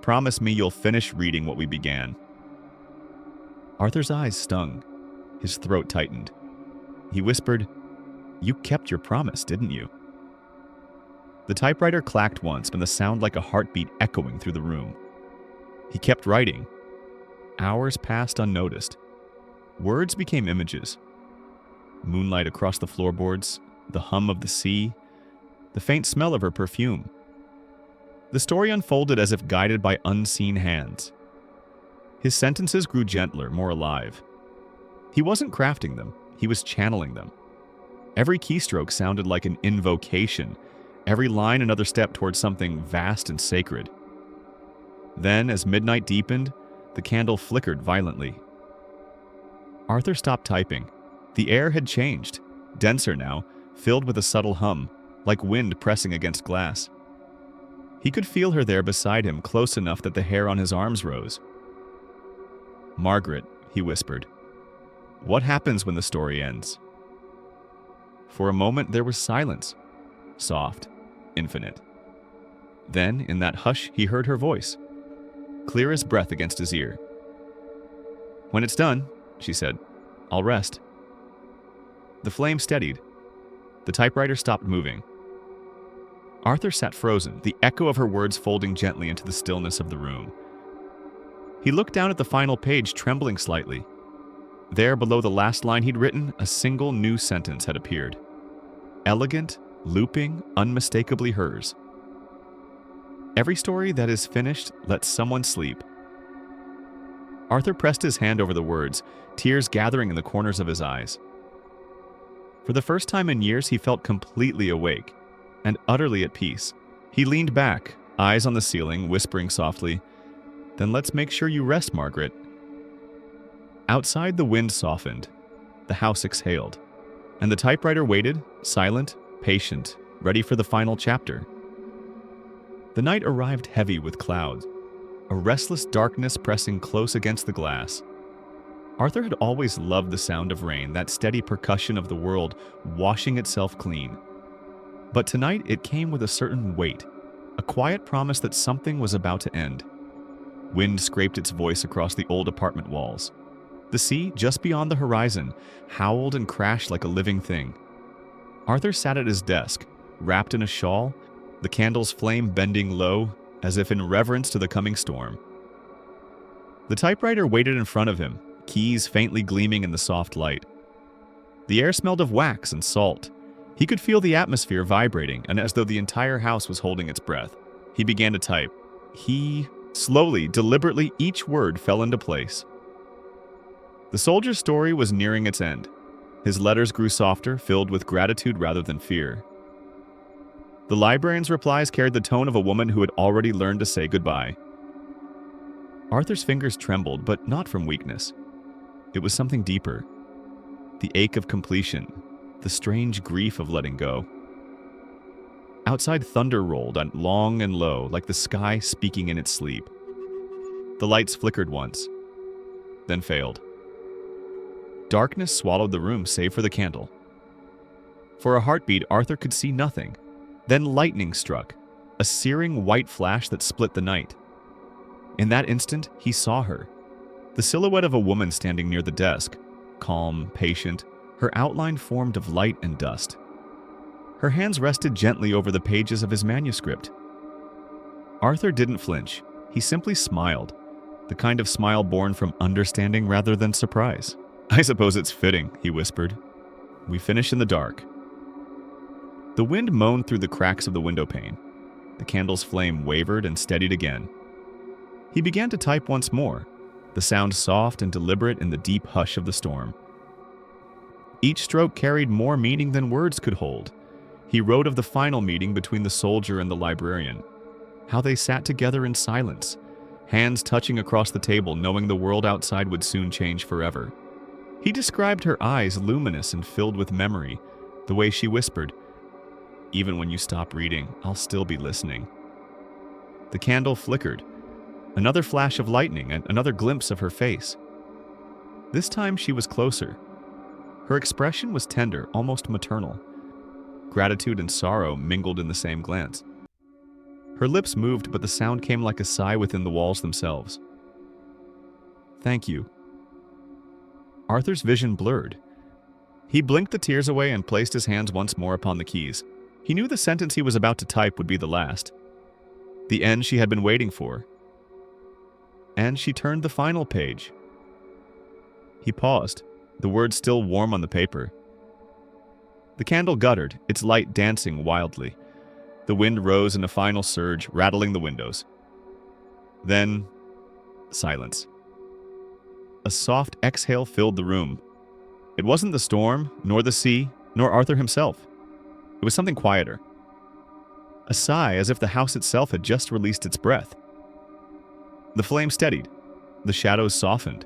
"promise me you'll finish reading what we began." Arthur's eyes stung. His throat tightened. He whispered, "You kept your promise, didn't you?" The typewriter clacked once, and the sound like a heartbeat echoing through the room. He kept writing. Hours passed unnoticed. Words became images. Moonlight across the floorboards, the hum of the sea, the faint smell of her perfume. The story unfolded as if guided by unseen hands. His sentences grew gentler, more alive. He wasn't crafting them, he was channeling them. Every keystroke sounded like an invocation, every line another step towards something vast and sacred. Then, as midnight deepened, the candle flickered violently. Arthur stopped typing. The air had changed, denser now, filled with a subtle hum, like wind pressing against glass. He could feel her there beside him, close enough that the hair on his arms rose. "Margaret," he whispered, "what happens when the story ends?" For a moment there was silence, soft, infinite. Then, in that hush, he heard her voice, clear as breath against his ear. "When it's done," she said, "I'll rest." The flame steadied. The typewriter stopped moving. Arthur sat frozen, the echo of her words folding gently into the stillness of the room. He looked down at the final page, trembling slightly. There, below the last line he'd written, a single new sentence had appeared. Elegant, looping, unmistakably hers. "Every story that is finished lets someone sleep." Arthur pressed his hand over the words, tears gathering in the corners of his eyes. For the first time in years, he felt completely awake and utterly at peace. He leaned back, eyes on the ceiling, whispering softly, "Then let's make sure you rest, Margaret." Outside, the wind softened. The house exhaled. And the typewriter waited, silent, patient, ready for the final chapter. The night arrived heavy with clouds, a restless darkness pressing close against the glass. Arthur had always loved the sound of rain, that steady percussion of the world washing itself clean. But tonight it came with a certain weight, a quiet promise that something was about to end. Wind scraped its voice across the old apartment walls. The sea, just beyond the horizon, howled and crashed like a living thing. Arthur sat at his desk, wrapped in a shawl, the candle's flame bending low, as if in reverence to the coming storm. The typewriter waited in front of him, keys faintly gleaming in the soft light. The air smelled of wax and salt. He could feel the atmosphere vibrating, and as though the entire house was holding its breath. He began to type. Slowly, deliberately, each word fell into place. The soldier's story was nearing its end. His letters grew softer, filled with gratitude rather than fear. The librarian's replies carried the tone of a woman who had already learned to say goodbye. Arthur's fingers trembled, but not from weakness. It was something deeper. The ache of completion, the strange grief of letting go. Outside, thunder rolled, long and low, like the sky speaking in its sleep. The lights flickered once, then failed. Darkness swallowed the room, save for the candle. For a heartbeat, Arthur could see nothing. Then lightning struck, a searing white flash that split the night. In that instant, he saw her. The silhouette of a woman standing near the desk, calm, patient, her outline formed of light and dust. Her hands rested gently over the pages of his manuscript. Arthur didn't flinch. He simply smiled, the kind of smile born from understanding rather than surprise. "I suppose it's fitting," he whispered. We finish in the dark. The wind moaned through the cracks of the window pane. The candle's flame wavered and steadied again. He began to type once more, the sound soft and deliberate in the deep hush of the storm. Each stroke carried more meaning than words could hold. He wrote of the final meeting between the soldier and the librarian, how they sat together in silence, hands touching across the table, knowing the world outside would soon change forever. He described her eyes luminous and filled with memory, the way she whispered, "Even when you stop reading, I'll still be listening." The candle flickered. Another flash of lightning and another glimpse of her face. This time she was closer. Her expression was tender, almost maternal. Gratitude and sorrow mingled in the same glance. Her lips moved, but the sound came like a sigh within the walls themselves. "Thank you." Arthur's vision blurred. He blinked the tears away and placed his hands once more upon the keys. He knew the sentence he was about to type would be the last. The end she had been waiting for. And she turned the final page. He paused, the words still warm on the paper. The candle guttered, its light dancing wildly. The wind rose in a final surge, rattling the windows. Then, silence. A soft exhale filled the room. It wasn't the storm, nor the sea, nor Arthur himself. It was something quieter. A sigh, as if the house itself had just released its breath. The flame steadied. The shadows softened.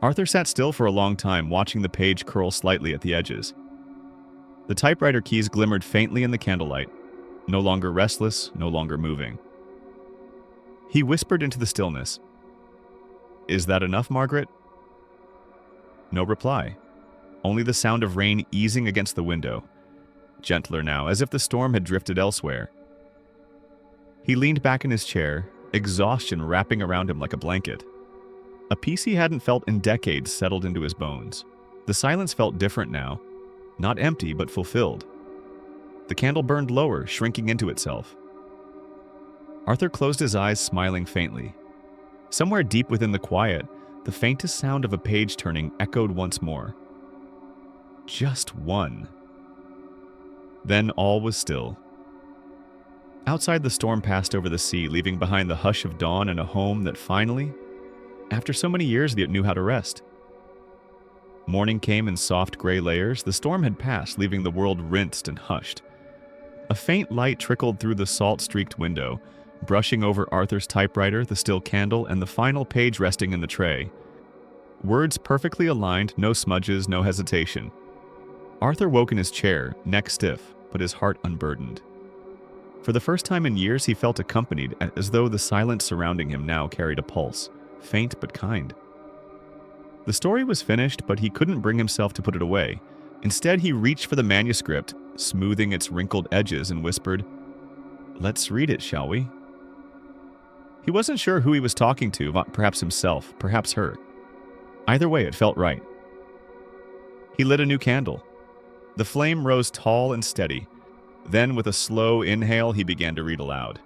Arthur sat still for a long time, watching the page curl slightly at the edges. The typewriter keys glimmered faintly in the candlelight, no longer restless, no longer moving. He whispered into the stillness, "Is that enough, Margaret?" No reply, only the sound of rain easing against the window, gentler now, as if the storm had drifted elsewhere. He leaned back in his chair, exhaustion wrapping around him like a blanket. A peace he hadn't felt in decades settled into his bones. The silence felt different now, not empty but fulfilled. The candle burned lower, shrinking into itself. Arthur closed his eyes, smiling faintly. Somewhere deep within the quiet, the faintest sound of a page turning echoed once more. Just one. Then all was still. Outside, the storm passed over the sea, leaving behind the hush of dawn and a home that finally, after so many years, knew how to rest. Morning came in soft gray layers. The storm had passed, leaving the world rinsed and hushed. A faint light trickled through the salt-streaked window, brushing over Arthur's typewriter, the still candle, and the final page resting in the tray. Words perfectly aligned, no smudges, no hesitation. Arthur woke in his chair, neck stiff, but his heart unburdened. For the first time in years, he felt accompanied, as though the silence surrounding him now carried a pulse, faint but kind. The story was finished, but he couldn't bring himself to put it away. Instead, he reached for the manuscript, smoothing its wrinkled edges, and whispered, "Let's read it, shall we?" He wasn't sure who he was talking to, perhaps himself, perhaps her. Either way, it felt right. He lit a new candle. The flame rose tall and steady. Then, with a slow inhale, he began to read aloud.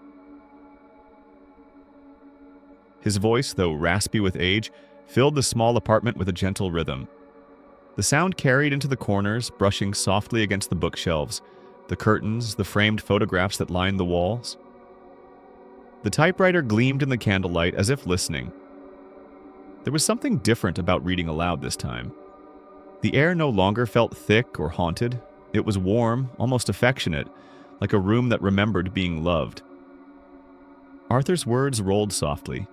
His voice, though raspy with age, filled the small apartment with a gentle rhythm. The sound carried into the corners, brushing softly against the bookshelves, the curtains, the framed photographs that lined the walls. The typewriter gleamed in the candlelight as if listening. There was something different about reading aloud this time. The air no longer felt thick or haunted. It was warm, almost affectionate, like a room that remembered being loved. Arthur's words rolled softly.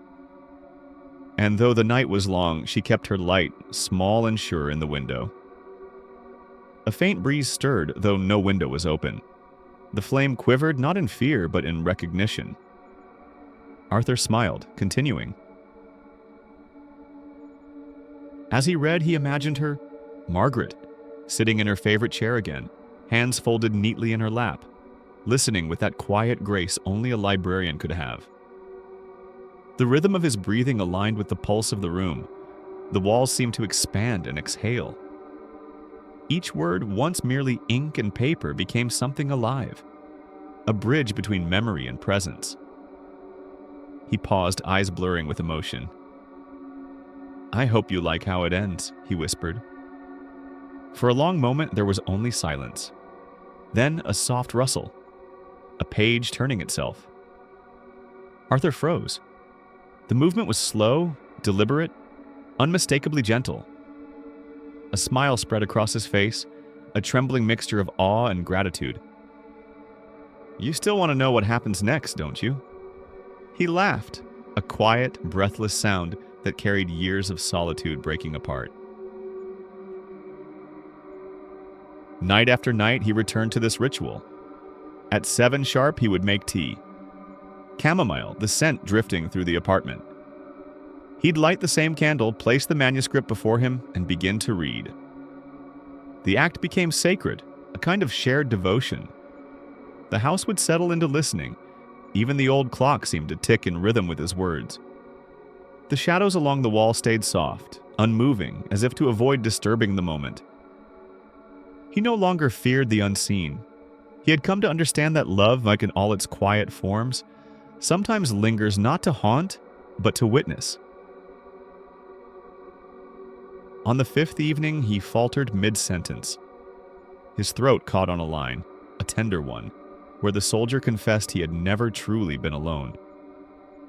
And though the night was long, she kept her light small and sure in the window. A faint breeze stirred, though no window was open. The flame quivered not in fear, but in recognition. Arthur smiled, continuing. As he read, he imagined her, Margaret, sitting in her favorite chair again, hands folded neatly in her lap, listening with that quiet grace only a librarian could have. The rhythm of his breathing aligned with the pulse of the room. The walls seemed to expand and exhale. Each word, once merely ink and paper, became something alive, a bridge between memory and presence. He paused, eyes blurring with emotion. "I hope you like how it ends," he whispered. For a long moment there was only silence. Then a soft rustle, a page turning itself. Arthur froze. The movement was slow, deliberate, unmistakably gentle. A smile spread across his face, a trembling mixture of awe and gratitude. "You still want to know what happens next, don't you?" He laughed, a quiet, breathless sound that carried years of solitude breaking apart. Night after night, he returned to this ritual. At 7 sharp, he would make tea. Chamomile, the scent drifting through the apartment. He'd light the same candle, place the manuscript before him, and begin to read. The act became sacred, a kind of shared devotion. The house would settle into listening. Even the old clock seemed to tick in rhythm with his words. The shadows along the wall stayed soft, unmoving, as if to avoid disturbing the moment. He no longer feared the unseen. He had come to understand that love, like in all its quiet forms, sometimes lingers not to haunt, but to witness. On the 5th evening, he faltered mid-sentence. His throat caught on a line, a tender one, where the soldier confessed he had never truly been alone.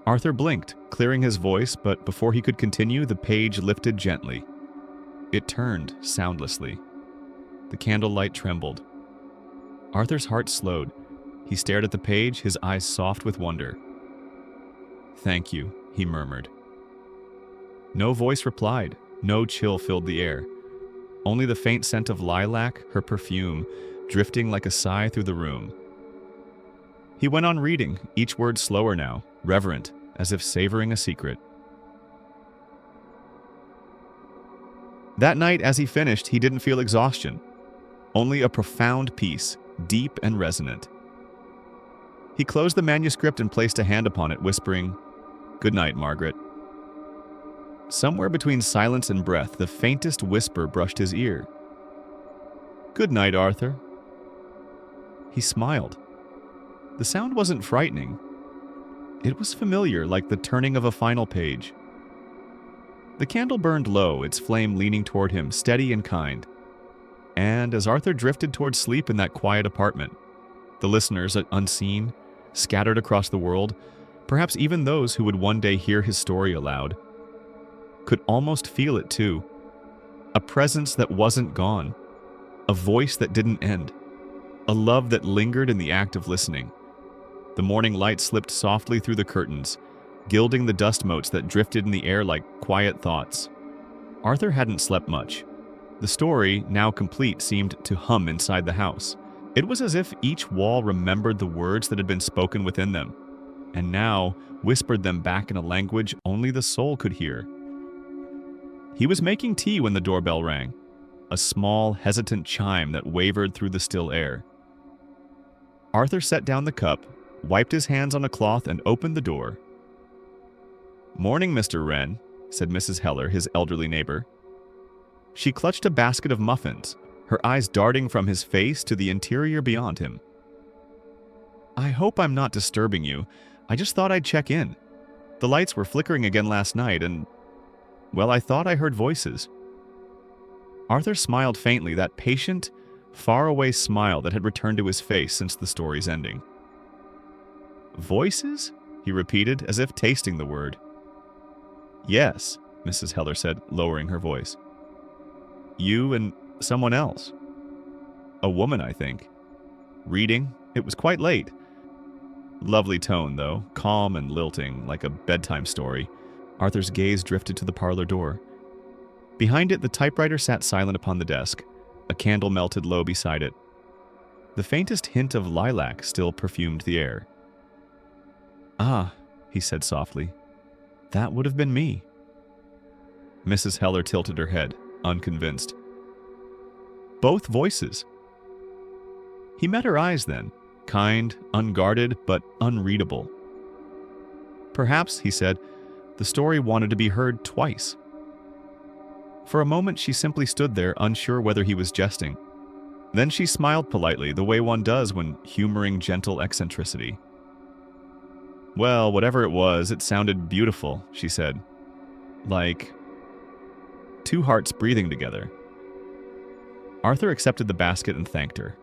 Arthur blinked, clearing his voice, but before he could continue, the page lifted gently. It turned soundlessly. The candlelight trembled. Arthur's heart slowed. He stared at the page, his eyes soft with wonder. "Thank you," he murmured. No voice replied. No chill filled the air. Only the faint scent of lilac, her perfume, drifting like a sigh through the room. He went on reading, each word slower now, reverent, as if savoring a secret. That night, as he finished, he didn't feel exhaustion. Only a profound peace, deep and resonant. He closed the manuscript and placed a hand upon it, whispering, "Good night, Margaret." Somewhere between silence and breath, the faintest whisper brushed his ear. "Good night, Arthur." He smiled. The sound wasn't frightening. It was familiar, like the turning of a final page. The candle burned low, its flame leaning toward him, steady and kind. And as Arthur drifted toward sleep in that quiet apartment, the listeners, unseen, scattered across the world, perhaps even those who would one day hear his story aloud, could almost feel it too. A presence that wasn't gone, a voice that didn't end, a love that lingered in the act of listening. The morning light slipped softly through the curtains, gilding the dust motes that drifted in the air like quiet thoughts. Arthur hadn't slept much. The story, now complete, seemed to hum inside the house. It was as if each wall remembered the words that had been spoken within them, and now whispered them back in a language only the soul could hear. He was making tea when the doorbell rang, a small, hesitant chime that wavered through the still air. Arthur set down the cup, wiped his hands on a cloth, and opened the door. "Morning, Mr. Wren," said Mrs. Heller, his elderly neighbor. She clutched a basket of muffins, her eyes darting from his face to the interior beyond him. "I hope I'm not disturbing you. I just thought I'd check in. The lights were flickering again last night, and, well, I thought I heard voices." Arthur smiled faintly, that patient, faraway smile that had returned to his face since the story's ending. Voices? He repeated, as if tasting the word. Yes, Mrs. Heller said, lowering her voice. You and someone else. A woman, I think. Reading. It was quite late. Lovely tone, though, calm and lilting, like a bedtime story. Arthur's gaze drifted to the parlor door. Behind it, the typewriter sat silent upon the desk, a candle melted low beside it. The faintest hint of lilac still perfumed the air. Ah, he said softly. That would have been me. Mrs. Heller tilted her head, unconvinced. Both voices. He met her eyes then, kind, unguarded, but unreadable. Perhaps, he said, the story wanted to be heard twice. For a moment she simply stood there, unsure whether he was jesting. Then she smiled politely, the way one does when humoring gentle eccentricity. Well, whatever it was, it sounded beautiful, she said. Like two hearts breathing together. Arthur accepted the basket and thanked her.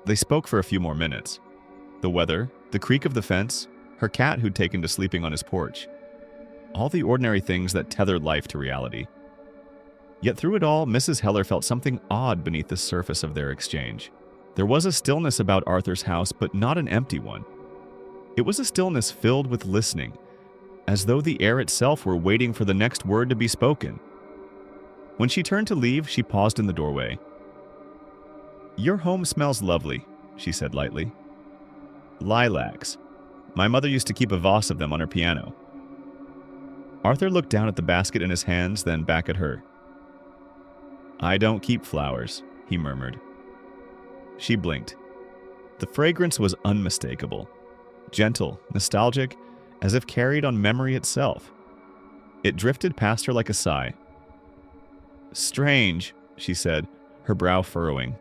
They spoke for a few more minutes. The weather, the creak of the fence, her cat who'd taken to sleeping on his porch. All the ordinary things that tethered life to reality. Yet through it all, Mrs. Heller felt something odd beneath the surface of their exchange. There was a stillness about Arthur's house, but not an empty one. It was a stillness filled with listening, as though the air itself were waiting for the next word to be spoken. When she turned to leave, she paused in the doorway. Your home smells lovely, she said lightly. Lilacs. My mother used to keep a vase of them on her piano. Arthur looked down at the basket in his hands, then back at her. I don't keep flowers, he murmured. She blinked. The fragrance was unmistakable. Gentle, nostalgic, as if carried on memory itself. It drifted past her like a sigh. Strange, she said, her brow furrowing.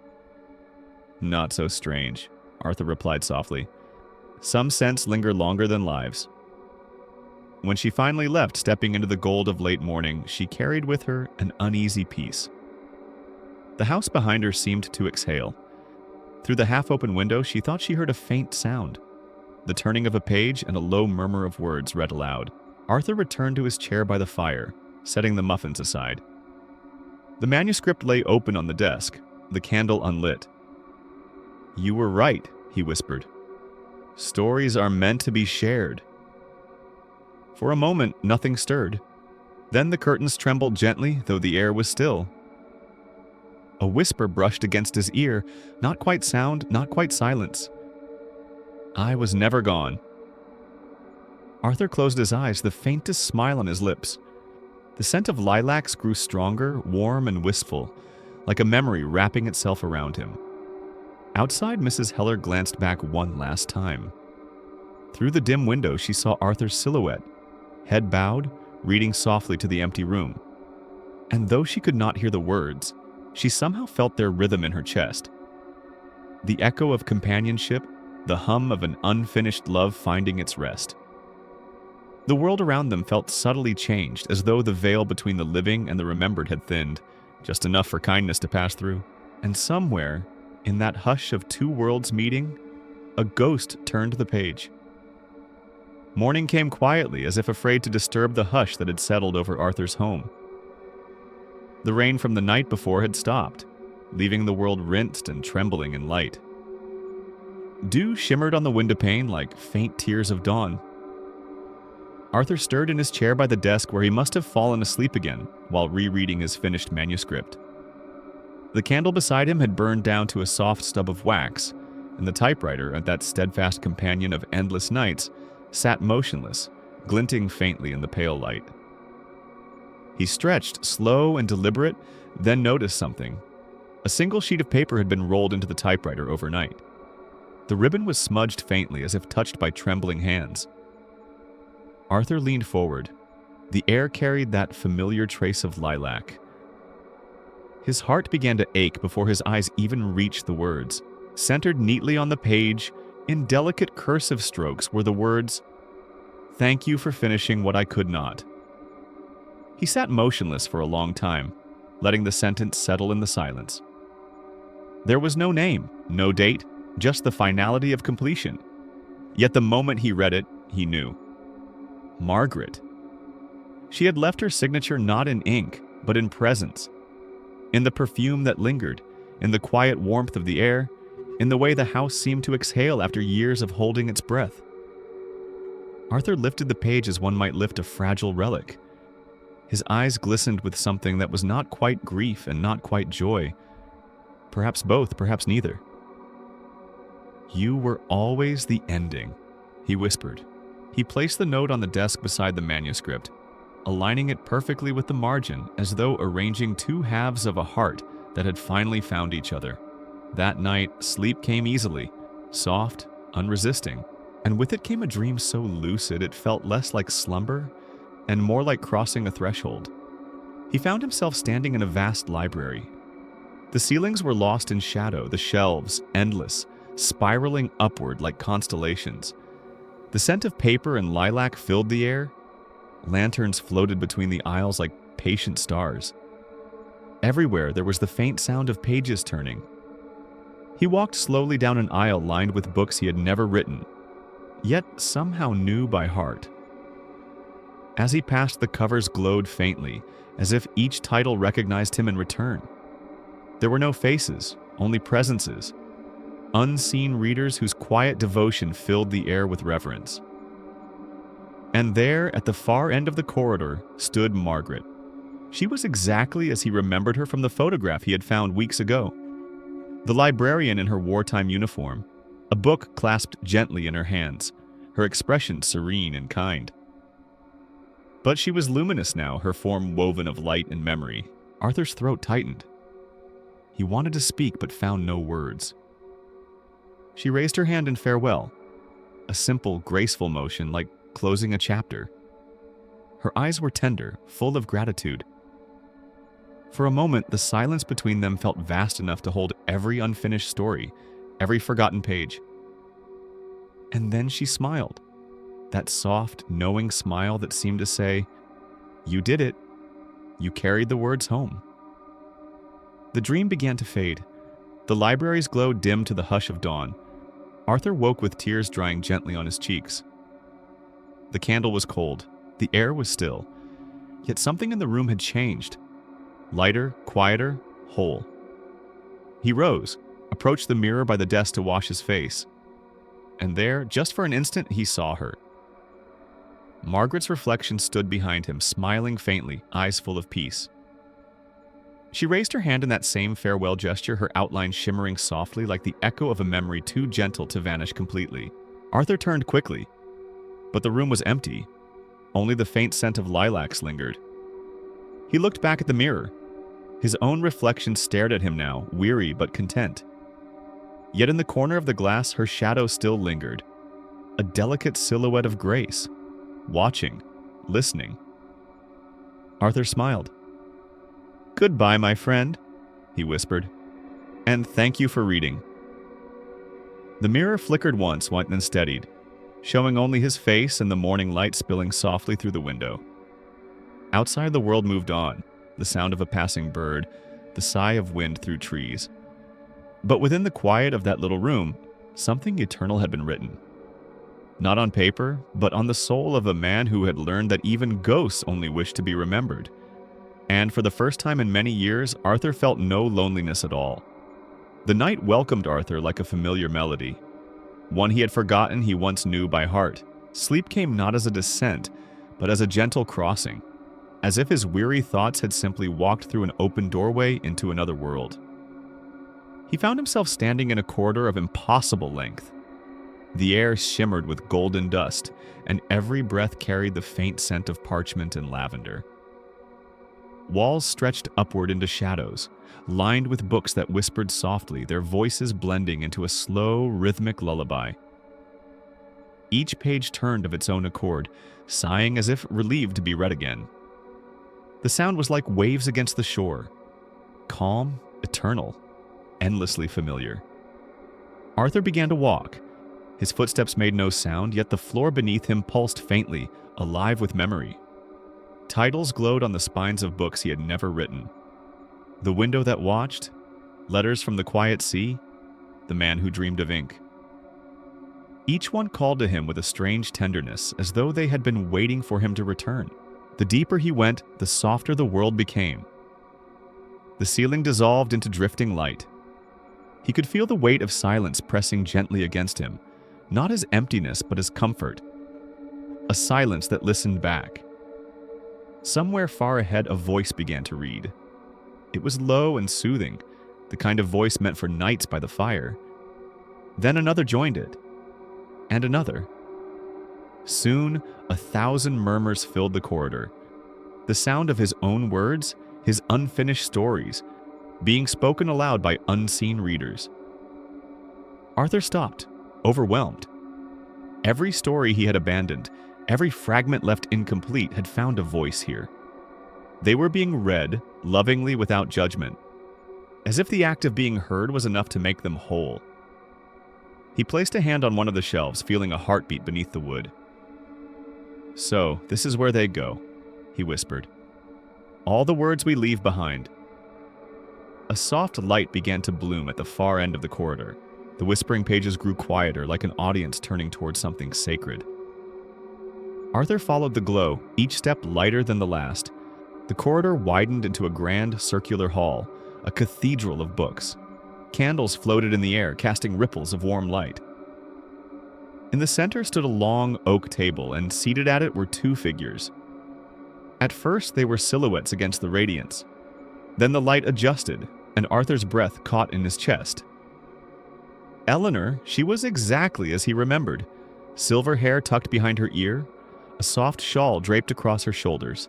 Not so strange, Arthur replied softly. Some scents linger longer than lives. When she finally left, stepping into the gold of late morning, she carried with her an uneasy peace. The house behind her seemed to exhale. Through the half-open window, she thought she heard a faint sound. The turning of a page and a low murmur of words read aloud. Arthur returned to his chair by the fire, setting the muffins aside. The manuscript lay open on the desk, the candle unlit. You were right, he whispered. Stories are meant to be shared. For a moment, nothing stirred. Then the curtains trembled gently, though the air was still. A whisper brushed against his ear, not quite sound, not quite silence. I was never gone. Arthur closed his eyes, the faintest smile on his lips. The scent of lilacs grew stronger, warm and wistful, like a memory wrapping itself around him. Outside, Mrs. Heller glanced back one last time. Through the dim window, she saw Arthur's silhouette, head bowed, reading softly to the empty room. And though she could not hear the words, she somehow felt their rhythm in her chest. The echo of companionship, the hum of an unfinished love finding its rest. The world around them felt subtly changed, as though the veil between the living and the remembered had thinned, just enough for kindness to pass through. And somewhere, in that hush of two worlds meeting, a ghost turned the page. Morning came quietly, as if afraid to disturb the hush that had settled over Arthur's home. The rain from the night before had stopped, leaving the world rinsed and trembling in light. Dew shimmered on the windowpane like faint tears of dawn. Arthur stirred in his chair by the desk where he must have fallen asleep again while rereading his finished manuscript. The candle beside him had burned down to a soft stub of wax, and the typewriter, that steadfast companion of endless nights, sat motionless, glinting faintly in the pale light. He stretched, slow and deliberate, then noticed something. A single sheet of paper had been rolled into the typewriter overnight. The ribbon was smudged faintly, as if touched by trembling hands. Arthur leaned forward. The air carried that familiar trace of lilac. His heart began to ache before his eyes even reached the words. Centered neatly on the page, in delicate cursive strokes, were the words, "Thank you for finishing what I could not." He sat motionless for a long time, letting the sentence settle in the silence. There was no name, no date, just the finality of completion. Yet the moment he read it, he knew. Margaret. She had left her signature not in ink, but in presence. In the perfume that lingered, in the quiet warmth of the air, in the way the house seemed to exhale after years of holding its breath. Arthur lifted the page as one might lift a fragile relic. His eyes glistened with something that was not quite grief and not quite joy. Perhaps both, perhaps neither. "You were always the ending," he whispered. He placed the note on the desk beside the manuscript, aligning it perfectly with the margin, as though arranging two halves of a heart that had finally found each other. That night, sleep came easily, soft, unresisting, and with it came a dream so lucid it felt less like slumber and more like crossing a threshold. He found himself standing in a vast library. The ceilings were lost in shadow, the shelves endless, spiraling upward like constellations. The scent of paper and lilac filled the air. Lanterns floated between the aisles like patient stars. Everywhere there was the faint sound of pages turning. He walked slowly down an aisle lined with books he had never written, yet somehow knew by heart. As he passed, the covers glowed faintly, as if each title recognized him in return. There were no faces, only presences. Unseen readers whose quiet devotion filled the air with reverence. And there, at the far end of the corridor, stood Margaret. She was exactly as he remembered her from the photograph he had found weeks ago. The librarian in her wartime uniform, a book clasped gently in her hands, her expression serene and kind. But she was luminous now, her form woven of light and memory. Arthur's throat tightened. He wanted to speak but found no words. She raised her hand in farewell, a simple, graceful motion like closing a chapter. Her eyes were tender, full of gratitude. For a moment, the silence between them felt vast enough to hold every unfinished story, every forgotten page. And then she smiled, that soft, knowing smile that seemed to say, "You did it. You carried the words home." The dream began to fade. The library's glow dimmed to the hush of dawn. Arthur woke with tears drying gently on his cheeks. The candle was cold. The air was still. Yet something in the room had changed. Lighter, quieter, whole. He rose, approached the mirror by the desk to wash his face. And there, just for an instant, he saw her. Margaret's reflection stood behind him, smiling faintly, eyes full of peace. She raised her hand in that same farewell gesture, her outline shimmering softly like the echo of a memory too gentle to vanish completely. Arthur turned quickly, but the room was empty. Only the faint scent of lilacs lingered. He looked back at the mirror. His own reflection stared at him now, weary but content. Yet in the corner of the glass, her shadow still lingered, a delicate silhouette of grace, watching, listening. Arthur smiled. "Goodbye, my friend," he whispered, "and thank you for reading." The mirror flickered once, then steadied, showing only his face and the morning light spilling softly through the window. Outside, the world moved on, the sound of a passing bird, the sigh of wind through trees. But within the quiet of that little room, something eternal had been written. Not on paper, but on the soul of a man who had learned that even ghosts only wish to be remembered. And for the first time in many years, Arthur felt no loneliness at all. The night welcomed Arthur like a familiar melody, one he had forgotten he once knew by heart. Sleep came not as a descent, but as a gentle crossing, as if his weary thoughts had simply walked through an open doorway into another world. He found himself standing in a corridor of impossible length. The air shimmered with golden dust, and every breath carried the faint scent of parchment and lavender. Walls stretched upward into shadows, lined with books that whispered softly, their voices blending into a slow, rhythmic lullaby. Each page turned of its own accord, sighing as if relieved to be read again. The sound was like waves against the shore, calm, eternal, endlessly familiar. Arthur began to walk. His footsteps made no sound, yet the floor beneath him pulsed faintly, alive with memory. Titles glowed on the spines of books he had never written. The Window That Watched, Letters from the Quiet Sea, The Man Who Dreamed of Ink. Each one called to him with a strange tenderness, as though they had been waiting for him to return. The deeper he went, the softer the world became. The ceiling dissolved into drifting light. He could feel the weight of silence pressing gently against him, not as emptiness but as comfort. A silence that listened back. Somewhere far ahead, a voice began to read. It was low and soothing, the kind of voice meant for nights by the fire. Then another joined it, and another. Soon, 1,000 murmurs filled the corridor. The sound of his own words, his unfinished stories, being spoken aloud by unseen readers. Arthur stopped, overwhelmed. Every story he had abandoned, every fragment left incomplete, had found a voice here. They were being read, lovingly without judgment, as if the act of being heard was enough to make them whole. He placed a hand on one of the shelves, feeling a heartbeat beneath the wood. "So, this is where they go," he whispered. "All the words we leave behind." A soft light began to bloom at the far end of the corridor. The whispering pages grew quieter, like an audience turning towards something sacred. Arthur followed the glow, each step lighter than the last. The corridor widened into a grand circular hall, a cathedral of books. Candles floated in the air, casting ripples of warm light. In the center stood a long oak table, and seated at it were two figures. At first, they were silhouettes against the radiance. Then the light adjusted, and Arthur's breath caught in his chest. Eleanor, she was exactly as he remembered. Silver hair tucked behind her ear, a soft shawl draped across her shoulders.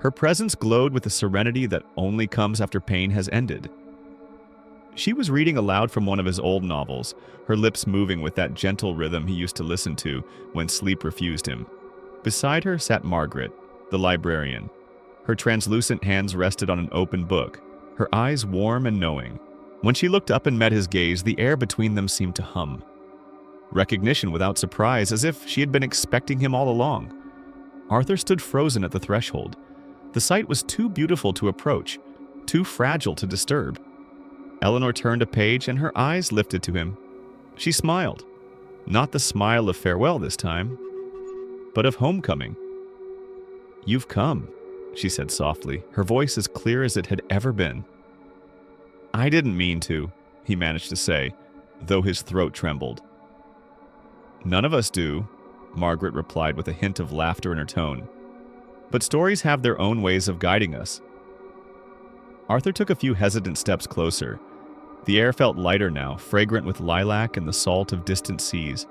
Her presence glowed with the serenity that only comes after pain has ended. She was reading aloud from one of his old novels, her lips moving with that gentle rhythm he used to listen to when sleep refused him. Beside her sat Margaret, the librarian. Her translucent hands rested on an open book, her eyes warm and knowing. When she looked up and met his gaze, the air between them seemed to hum. Recognition without surprise, as if she had been expecting him all along. Arthur stood frozen at the threshold. The sight was too beautiful to approach, too fragile to disturb. Eleanor turned a page, and her eyes lifted to him. She smiled. Not the smile of farewell this time, but of homecoming. "You've come," she said softly, her voice as clear as it had ever been. "I didn't mean to," he managed to say, though his throat trembled. "None of us do," Margaret replied with a hint of laughter in her tone. "But stories have their own ways of guiding us." Arthur took a few hesitant steps closer. The air felt lighter now, fragrant with lilac and the salt of distant seas.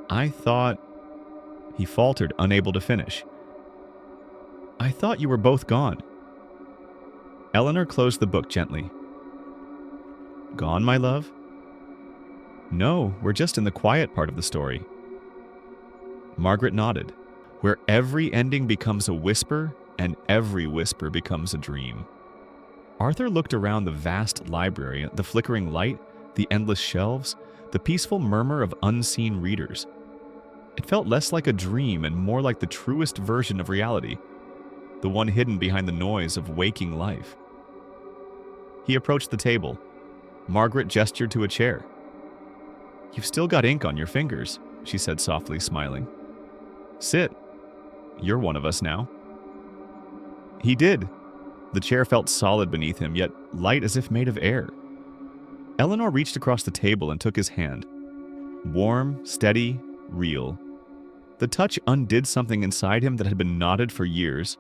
"I thought—" He faltered, unable to finish. "I thought you were both gone." Eleanor closed the book gently. "Gone, my love?" "No, we're just in the quiet part of the story." Margaret nodded. "Where every ending becomes a whisper, and every whisper becomes a dream." Arthur looked around the vast library, the flickering light, the endless shelves, the peaceful murmur of unseen readers. It felt less like a dream and more like the truest version of reality, the one hidden behind the noise of waking life. He approached the table. Margaret gestured to a chair. "You've still got ink on your fingers," she said softly, smiling. "Sit. You're one of us now." He did. The chair felt solid beneath him, yet light as if made of air. Eleanor reached across the table and took his hand. Warm, steady, real. The touch undid something inside him that had been knotted for years.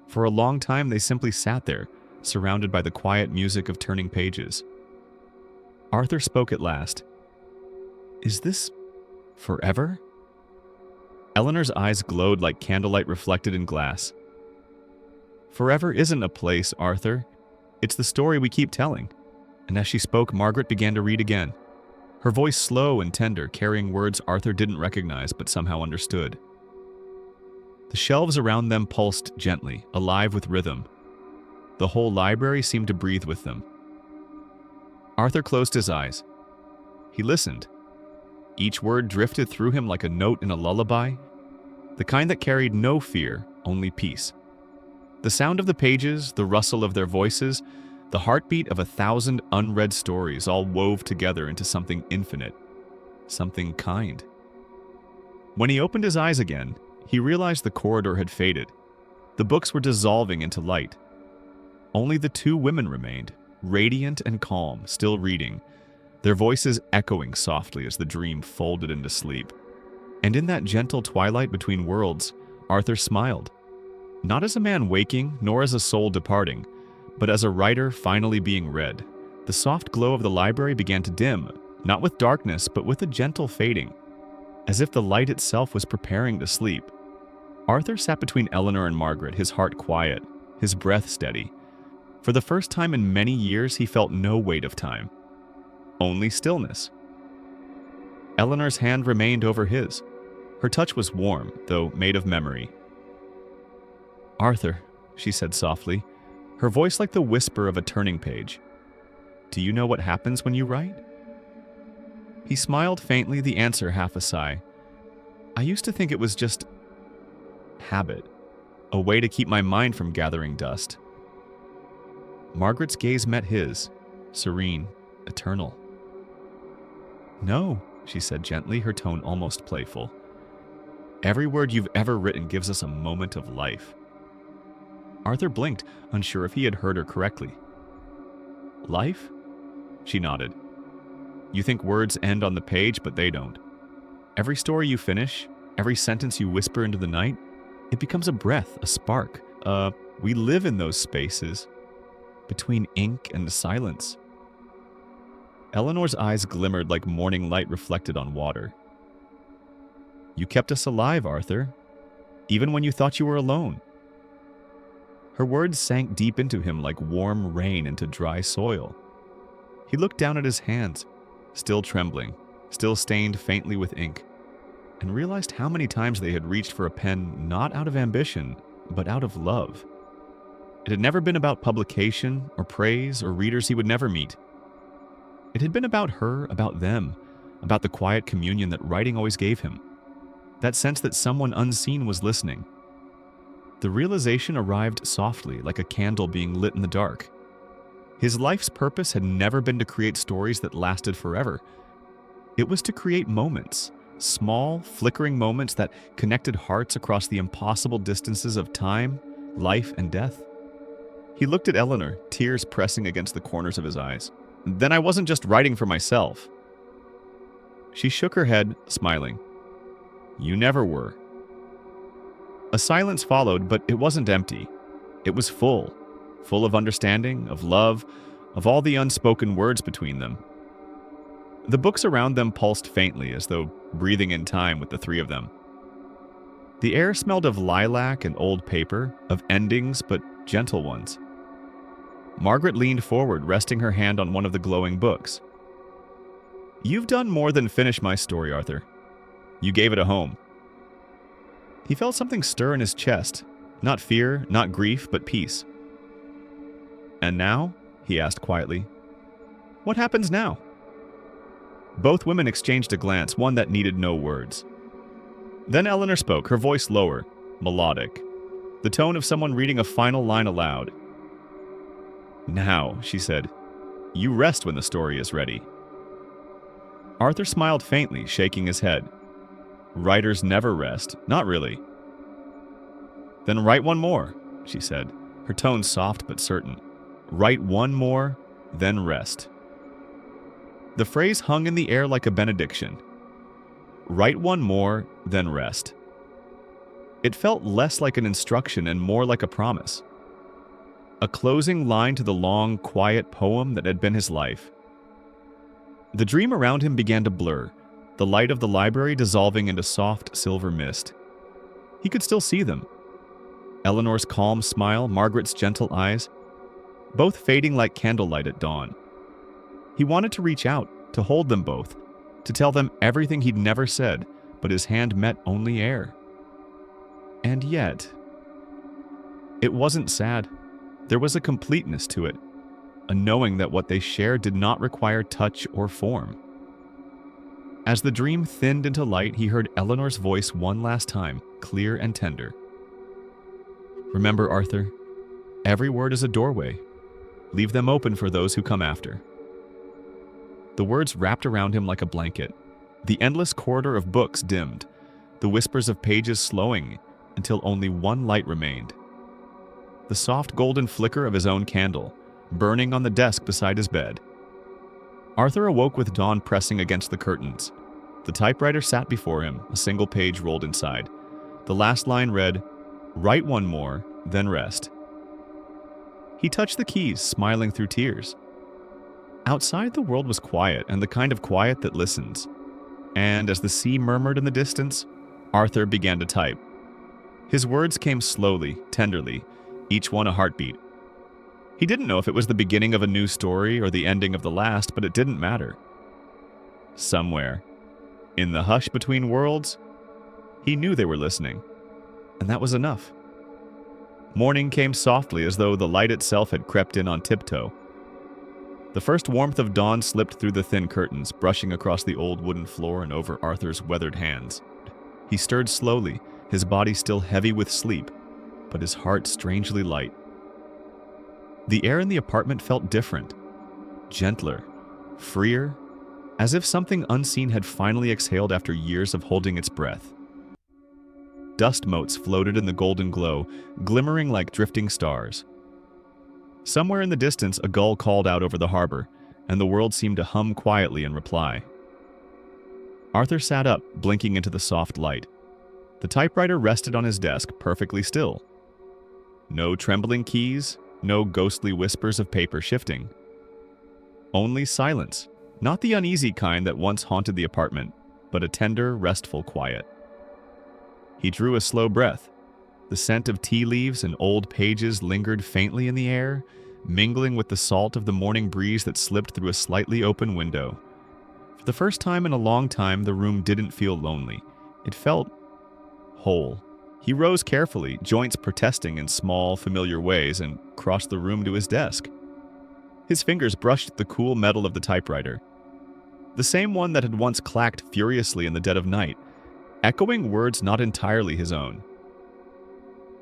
For a long time they simply sat there, surrounded by the quiet music of turning pages. Arthur spoke at last. "Is this forever?" Eleanor's eyes glowed like candlelight reflected in glass. "Forever isn't a place, Arthur. It's the story we keep telling." And as she spoke, Margaret began to read again. Her voice slow and tender, carrying words Arthur didn't recognize but somehow understood. The shelves around them pulsed gently, alive with rhythm. The whole library seemed to breathe with them. Arthur closed his eyes. He listened. Each word drifted through him like a note in a lullaby, the kind that carried no fear, only peace. The sound of the pages, the rustle of their voices, the heartbeat of 1,000 unread stories all wove together into something infinite, something kind. When he opened his eyes again, he realized the corridor had faded. The books were dissolving into light. Only the two women remained, radiant and calm, still reading, their voices echoing softly as the dream folded into sleep. And in that gentle twilight between worlds, Arthur smiled. Not as a man waking, nor as a soul departing, but as a writer finally being read. The soft glow of the library began to dim, not with darkness, but with a gentle fading, as if the light itself was preparing to sleep. Arthur sat between Eleanor and Margaret, his heart quiet, his breath steady. For the first time in many years, he felt no weight of time, only stillness. Eleanor's hand remained over his. Her touch was warm, though made of memory. "Arthur," she said softly, her voice like the whisper of a turning page. "Do you know what happens when you write?" He smiled faintly, the answer half a sigh. "I used to think it was just habit, a way to keep my mind from gathering dust." Margaret's gaze met his, serene, eternal. "No," she said gently, her tone almost playful. "Every word you've ever written gives us a moment of life." Arthur blinked, unsure if he had heard her correctly. "Life?" She nodded. "You think words end on the page, but they don't. Every story you finish, every sentence you whisper into the night, it becomes a breath, a spark. We live in those spaces, between ink and silence." Eleanor's eyes glimmered like morning light reflected on water. "You kept us alive, Arthur, even when you thought you were alone." Her words sank deep into him like warm rain into dry soil. He looked down at his hands, still trembling, still stained faintly with ink, and realized how many times they had reached for a pen not out of ambition, but out of love. It had never been about publication or praise or readers he would never meet. It had been about her, about them, about the quiet communion that writing always gave him, that sense that someone unseen was listening. The realization arrived softly, like a candle being lit in the dark. His life's purpose had never been to create stories that lasted forever. It was to create moments, small, flickering moments that connected hearts across the impossible distances of time, life, and death. He looked at Eleanor, tears pressing against the corners of his eyes. "Then I wasn't just writing for myself." She shook her head, smiling. "You never were." A silence followed, but it wasn't empty. It was full of understanding, of love, of all the unspoken words between them. The books around them pulsed faintly, as though breathing in time with the three of them. The air smelled of lilac and old paper, of endings, but gentle ones. Margaret leaned forward, resting her hand on one of the glowing books. "You've done more than finish my story, Arthur. You gave it a home." He felt something stir in his chest, not fear, not grief, but peace. "And now?" he asked quietly. "What happens now?" Both women exchanged a glance, one that needed no words. Then Eleanor spoke, her voice lower, melodic, the tone of someone reading a final line aloud. "Now," she said, "you rest when the story is ready." Arthur smiled faintly, shaking his head. "Writers never rest, not really." "Then write one more," she said, her tone soft but certain. "Write one more, then rest." The phrase hung in the air like a benediction. Write one more, then rest. It felt less like an instruction and more like a promise. A closing line to the long, quiet poem that had been his life. The dream around him began to blur, the light of the library dissolving into soft silver mist. He could still see them. Eleanor's calm smile, Margaret's gentle eyes, both fading like candlelight at dawn. He wanted to reach out, to hold them both, to tell them everything he'd never said, but his hand met only air. And yet, it wasn't sad. There was a completeness to it, a knowing that what they shared did not require touch or form. As the dream thinned into light, he heard Eleanor's voice one last time, clear and tender. "Remember, Arthur, Every word is a doorway. Leave them open for those who come after. The words wrapped around him like a blanket. The endless corridor of books dimmed, the whispers of pages slowing until only one light remained. The soft golden flicker of his own candle, burning on the desk beside his bed. Arthur awoke with dawn pressing against the curtains. The typewriter sat before him, a single page rolled inside. The last line read, "Write one more, then rest." He touched the keys, smiling through tears. Outside, the world was quiet, and the kind of quiet that listens. And as the sea murmured in the distance, Arthur began to type. His words came slowly, tenderly, each one a heartbeat. He didn't know if it was the beginning of a new story or the ending of the last, but it didn't matter. Somewhere, in the hush between worlds, he knew they were listening, and that was enough. Morning came softly as though the light itself had crept in on tiptoe. The first warmth of dawn slipped through the thin curtains, brushing across the old wooden floor and over Arthur's weathered hands. He stirred slowly, his body still heavy with sleep, but his heart strangely light. The air in the apartment felt different, gentler, freer, as if something unseen had finally exhaled after years of holding its breath. Dust motes floated in the golden glow, glimmering like drifting stars. Somewhere in the distance, a gull called out over the harbor, and the world seemed to hum quietly in reply. Arthur sat up, blinking into the soft light. The typewriter rested on his desk, perfectly still. No trembling keys, no ghostly whispers of paper shifting. Only silence, not the uneasy kind that once haunted the apartment, but a tender, restful quiet. He drew a slow breath. The scent of tea leaves and old pages lingered faintly in the air, mingling with the salt of the morning breeze that slipped through a slightly open window. For the first time in a long time, the room didn't feel lonely. It felt whole. He rose carefully, joints protesting in small, familiar ways, and crossed the room to his desk. His fingers brushed the cool metal of the typewriter, the same one that had once clacked furiously in the dead of night, echoing words not entirely his own.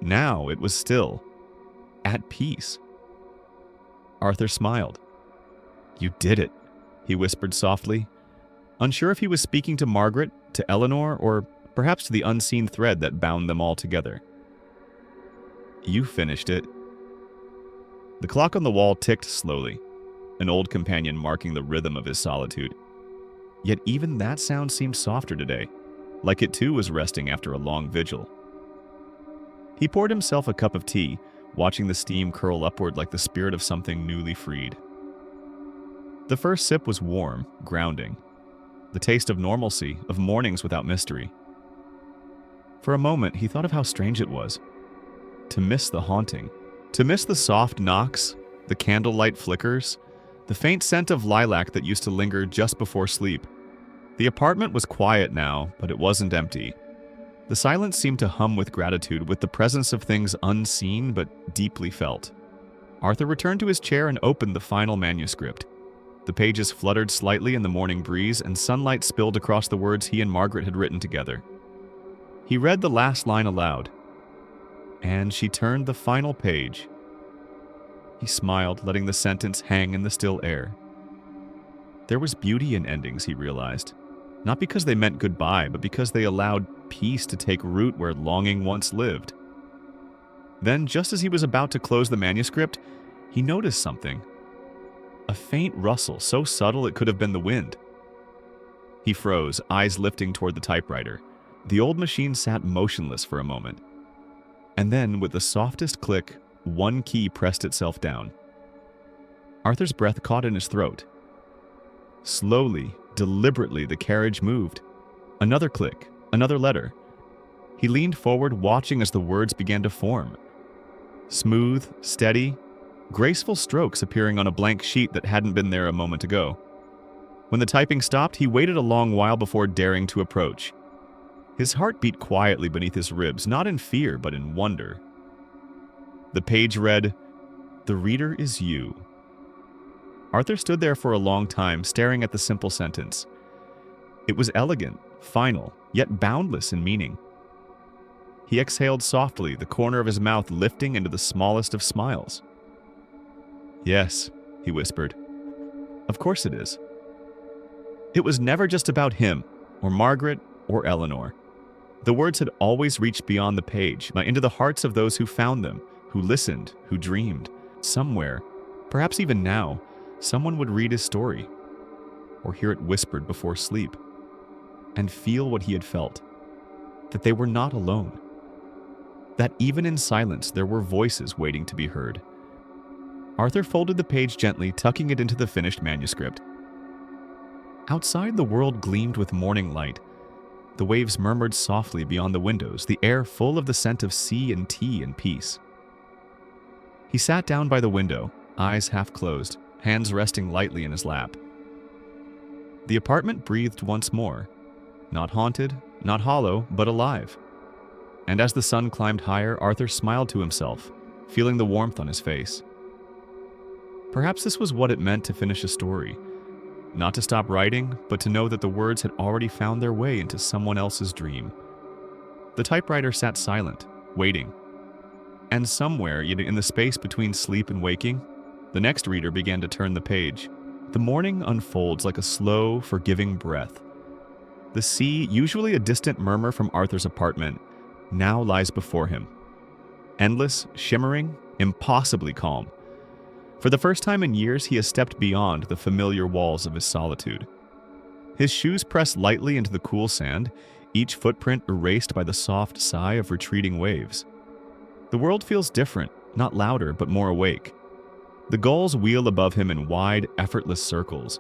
Now it was still, at peace. Arthur smiled. "You did it," he whispered softly, unsure if he was speaking to Margaret, to Eleanor, or perhaps to the unseen thread that bound them all together. "You finished it." The clock on the wall ticked slowly, an old companion marking the rhythm of his solitude. Yet even that sound seemed softer today, like it too was resting after a long vigil. He poured himself a cup of tea, watching the steam curl upward like the spirit of something newly freed. The first sip was warm, grounding, the taste of normalcy, of mornings without mystery. For a moment, he thought of how strange it was to miss the haunting, to miss the soft knocks, the candlelight flickers, the faint scent of lilac that used to linger just before sleep. The apartment was quiet now, but it wasn't empty. The silence seemed to hum with gratitude, with the presence of things unseen but deeply felt. Arthur returned to his chair and opened the final manuscript. The pages fluttered slightly in the morning breeze, and sunlight spilled across the words he and Margaret had written together. He read the last line aloud, and she turned the final page. He smiled, letting the sentence hang in the still air. There was beauty in endings, he realized, not because they meant goodbye, but because they allowed peace to take root where longing once lived. Then, just as he was about to close the manuscript, he noticed something. A faint rustle, so subtle it could have been the wind. He froze, eyes lifting toward the typewriter. The old machine sat motionless for a moment. And then, with the softest click, one key pressed itself down. Arthur's breath caught in his throat. Slowly, deliberately, the carriage moved. Another click, another letter. He leaned forward, watching as the words began to form. Smooth, steady, graceful strokes appearing on a blank sheet that hadn't been there a moment ago. When the typing stopped, he waited a long while before daring to approach. His heart beat quietly beneath his ribs, not in fear, but in wonder. The page read, "The reader is you." Arthur stood there for a long time, staring at the simple sentence. It was elegant, final, yet boundless in meaning. He exhaled softly, the corner of his mouth lifting into the smallest of smiles. "Yes," he whispered. "Of course it is." It was never just about him, or Margaret, or Eleanor. The words had always reached beyond the page, into the hearts of those who found them, who listened, who dreamed. Somewhere, perhaps even now, someone would read his story, or hear it whispered before sleep, and feel what he had felt, that they were not alone, that even in silence there were voices waiting to be heard. Arthur folded the page gently, tucking it into the finished manuscript. Outside, the world gleamed with morning light. The waves murmured softly beyond the windows, the air full of the scent of sea and tea and peace. He sat down by the window, eyes half closed, hands resting lightly in his lap. The apartment breathed once more, not haunted, not hollow, but alive. And as the sun climbed higher, Arthur smiled to himself, feeling the warmth on his face. Perhaps this was what it meant to finish a story. Not to stop writing, but to know that the words had already found their way into someone else's dream. The typewriter sat silent, waiting. And somewhere, in the space between sleep and waking, the next reader began to turn the page. The morning unfolds like a slow, forgiving breath. The sea, usually a distant murmur from Arthur's apartment, now lies before him. Endless, shimmering, impossibly calm. For the first time in years, he has stepped beyond the familiar walls of his solitude. His shoes press lightly into the cool sand, each footprint erased by the soft sigh of retreating waves. The world feels different, not louder, but more awake. The gulls wheel above him in wide, effortless circles,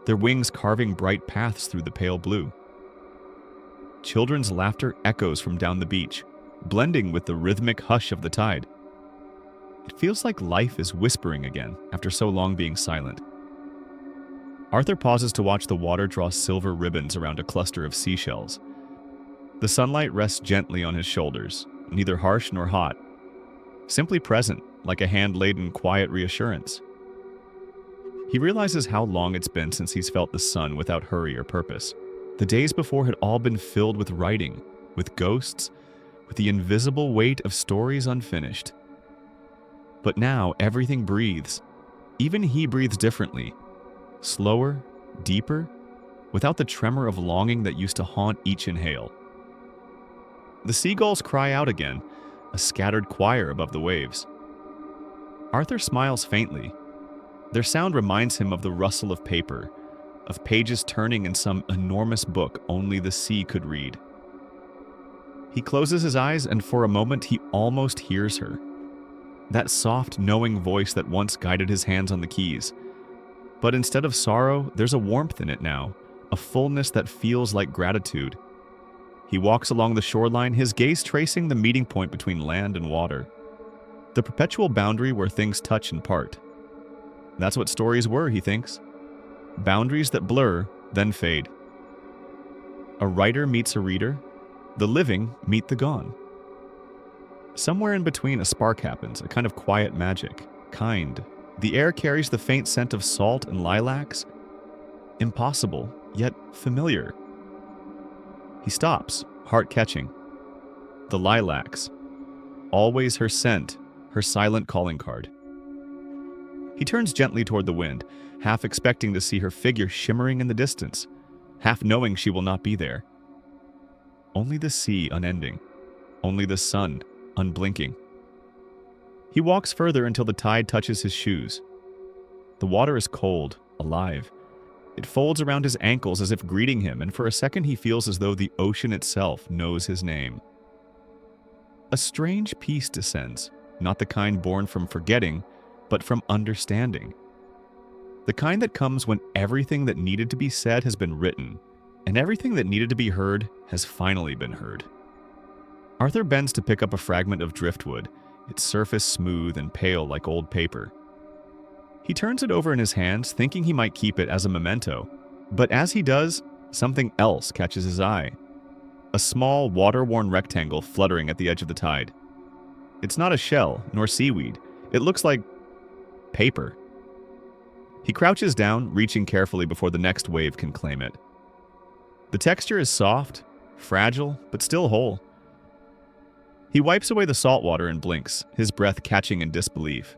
their wings carving bright paths through the pale blue. Children's laughter echoes from down the beach, blending with the rhythmic hush of the tide. It feels like life is whispering again after so long being silent. Arthur pauses to watch the water draw silver ribbons around a cluster of seashells. The sunlight rests gently on his shoulders, neither harsh nor hot, simply present, like a hand laid in quiet reassurance. He realizes how long it's been since he's felt the sun without hurry or purpose. The days before had all been filled with writing, with ghosts, with the invisible weight of stories unfinished. But now everything breathes. Even he breathes differently, slower, deeper, without the tremor of longing that used to haunt each inhale. The seagulls cry out again, a scattered choir above the waves. Arthur smiles faintly. Their sound reminds him of the rustle of paper, of pages turning in some enormous book only the sea could read. He closes his eyes, and for a moment he almost hears her. That soft, knowing voice that once guided his hands on the keys. But instead of sorrow, there's a warmth in it now, a fullness that feels like gratitude. He walks along the shoreline, his gaze tracing the meeting point between land and water. The perpetual boundary where things touch and part. That's what stories were, he thinks. Boundaries that blur, then fade. A writer meets a reader. The living meet the gone. Somewhere in between, a spark happens, a kind of quiet magic. Kind. The air carries the faint scent of salt and lilacs. Impossible, yet familiar. He stops, heart catching. The lilacs. Always her scent, her silent calling card. He turns gently toward the wind, half expecting to see her figure shimmering in the distance, half knowing she will not be there. Only the sea unending. Only the sun unblinking. He walks further until the tide touches his shoes. The water is cold, alive. It folds around his ankles as if greeting him, and for a second he feels as though the ocean itself knows his name. A strange peace descends, not the kind born from forgetting, but from understanding. The kind that comes when everything that needed to be said has been written, and everything that needed to be heard has finally been heard. Arthur bends to pick up a fragment of driftwood, its surface smooth and pale like old paper. He turns it over in his hands, thinking he might keep it as a memento, but as he does, something else catches his eye. A small, water-worn rectangle fluttering at the edge of the tide. It's not a shell, nor seaweed. It looks like paper. He crouches down, reaching carefully before the next wave can claim it. The texture is soft, fragile, but still whole. He wipes away the salt water and blinks, his breath catching in disbelief.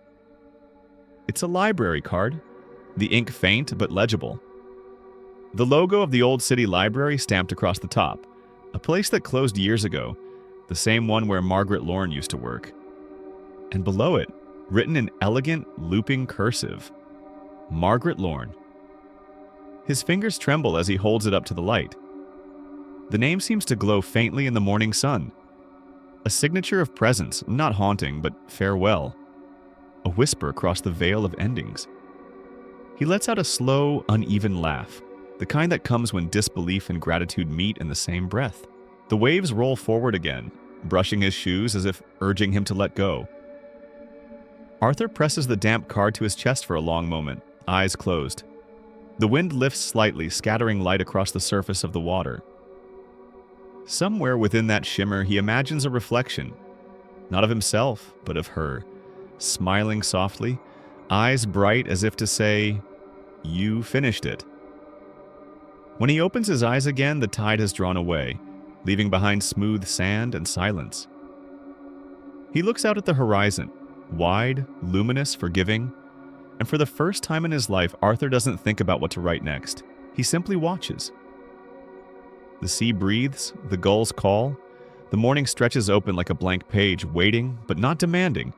It's a library card, the ink faint but legible. The logo of the old city library stamped across the top, a place that closed years ago, the same one where Margaret Lorne used to work. And below it, written in elegant, looping cursive, Margaret Lorne. His fingers tremble as he holds it up to the light. The name seems to glow faintly in the morning sun. A signature of presence, not haunting, but farewell. A whisper across the veil of endings. He lets out a slow, uneven laugh, the kind that comes when disbelief and gratitude meet in the same breath. The waves roll forward again, brushing his shoes as if urging him to let go. Arthur presses the damp card to his chest for a long moment, eyes closed. The wind lifts slightly, scattering light across the surface of the water. Somewhere within that shimmer, he imagines a reflection, not of himself, but of her, smiling softly, eyes bright as if to say, "You finished it." When he opens his eyes again, the tide has drawn away, leaving behind smooth sand and silence. He looks out at the horizon, wide, luminous, forgiving, and for the first time in his life, Arthur doesn't think about what to write next. He simply watches. The sea breathes, the gulls call, the morning stretches open like a blank page, waiting but not demanding,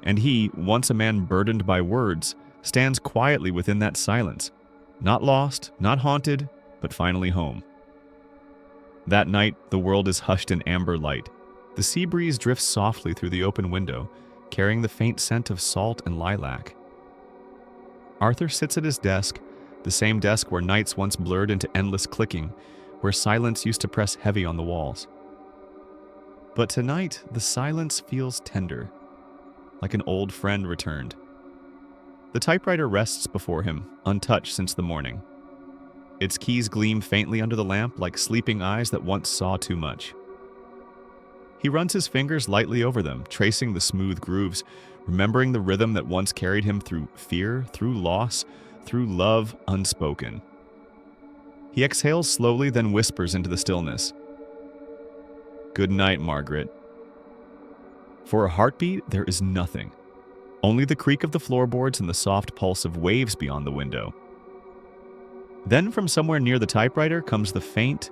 and he, once a man burdened by words, stands quietly within that silence, not lost, not haunted, but finally home. That night, the world is hushed in amber light. The sea breeze drifts softly through the open window, carrying the faint scent of salt and lilac. Arthur sits at his desk, the same desk where nights once blurred into endless clicking, where silence used to press heavy on the walls. But tonight, the silence feels tender, like an old friend returned. The typewriter rests before him, untouched since the morning. Its keys gleam faintly under the lamp like sleeping eyes that once saw too much. He runs his fingers lightly over them, tracing the smooth grooves, remembering the rhythm that once carried him through fear, through loss, through love unspoken. He exhales slowly, then whispers into the stillness. "Good night, Margaret." For a heartbeat, there is nothing. Only the creak of the floorboards and the soft pulse of waves beyond the window. Then from somewhere near the typewriter comes the faint,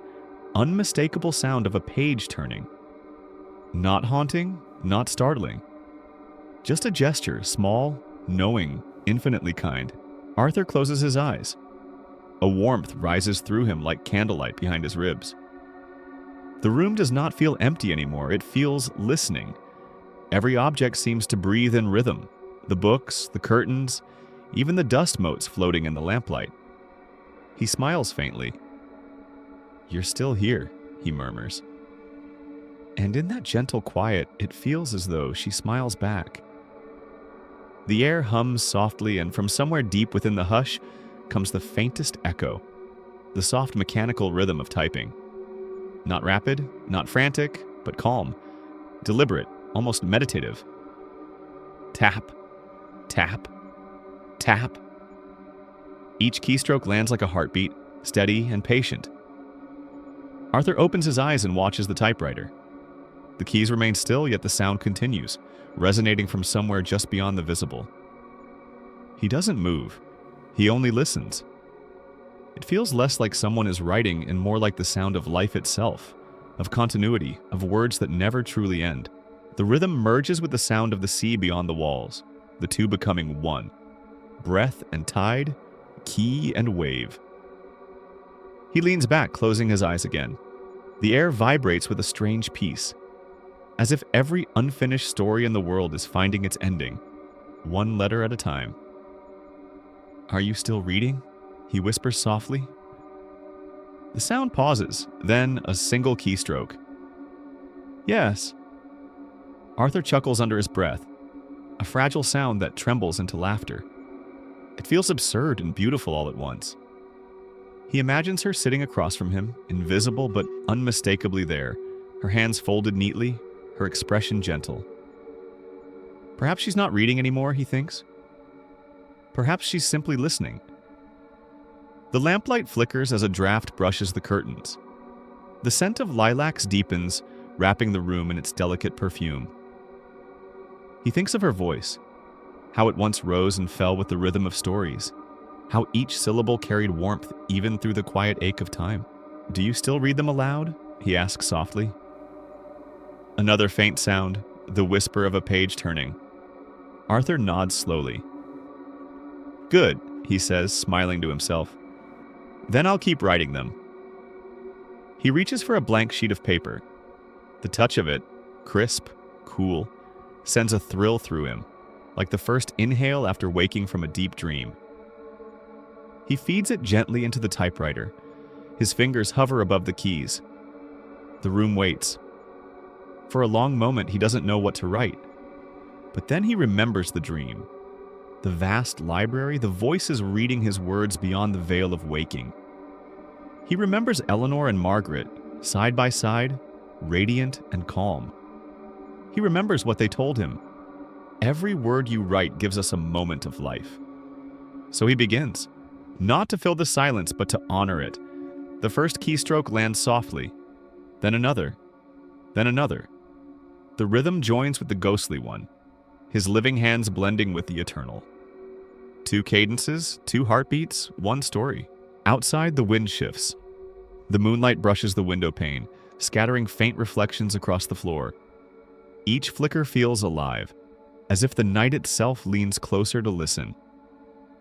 unmistakable sound of a page turning. Not haunting, not startling. Just a gesture, small, knowing, infinitely kind. Arthur closes his eyes. A warmth rises through him like candlelight behind his ribs. The room does not feel empty anymore, it feels listening. Every object seems to breathe in rhythm. The books, the curtains, even the dust motes floating in the lamplight. He smiles faintly. "You're still here," he murmurs. And in that gentle quiet, it feels as though she smiles back. The air hums softly, and from somewhere deep within the hush comes the faintest echo, the soft mechanical rhythm of typing. Not rapid, not frantic, but calm, deliberate, almost meditative. Tap, tap, tap. Each keystroke lands like a heartbeat, steady and patient. Arthur opens his eyes and watches the typewriter. The keys remain still, yet the sound continues, resonating from somewhere just beyond the visible. He doesn't move. He only listens. It feels less like someone is writing and more like the sound of life itself, of continuity, of words that never truly end. The rhythm merges with the sound of the sea beyond the walls, the two becoming one. Breath and tide, key and wave. He leans back, closing his eyes again. The air vibrates with a strange peace, as if every unfinished story in the world is finding its ending, one letter at a time. "Are you still reading?" he whispers softly. The sound pauses, then a single keystroke. "Yes." Arthur chuckles under his breath, a fragile sound that trembles into laughter. It feels absurd and beautiful all at once. He imagines her sitting across from him, invisible but unmistakably there, her hands folded neatly, her expression gentle. Perhaps she's not reading anymore, he thinks. Perhaps she's simply listening. The lamplight flickers as a draft brushes the curtains. The scent of lilacs deepens, wrapping the room in its delicate perfume. He thinks of her voice, how it once rose and fell with the rhythm of stories, how each syllable carried warmth even through the quiet ache of time. "Do you still read them aloud?" he asks softly. Another faint sound, the whisper of a page turning. Arthur nods slowly. "Good," he says, smiling to himself. "Then I'll keep writing them." He reaches for a blank sheet of paper. The touch of it, crisp, cool, sends a thrill through him, like the first inhale after waking from a deep dream. He feeds it gently into the typewriter. His fingers hover above the keys. The room waits. For a long moment, he doesn't know what to write. But then he remembers the dream. The vast library, the voices reading his words beyond the veil of waking. He remembers Eleanor and Margaret, side by side, radiant and calm. He remembers what they told him. Every word you write gives us a moment of life. So he begins, not to fill the silence, but to honor it. The first keystroke lands softly, then another, then another. The rhythm joins with the ghostly one, his living hands blending with the eternal. 2 cadences, 2 heartbeats, 1 story. Outside, the wind shifts. The moonlight brushes the window pane, scattering faint reflections across the floor. Each flicker feels alive, as if the night itself leans closer to listen.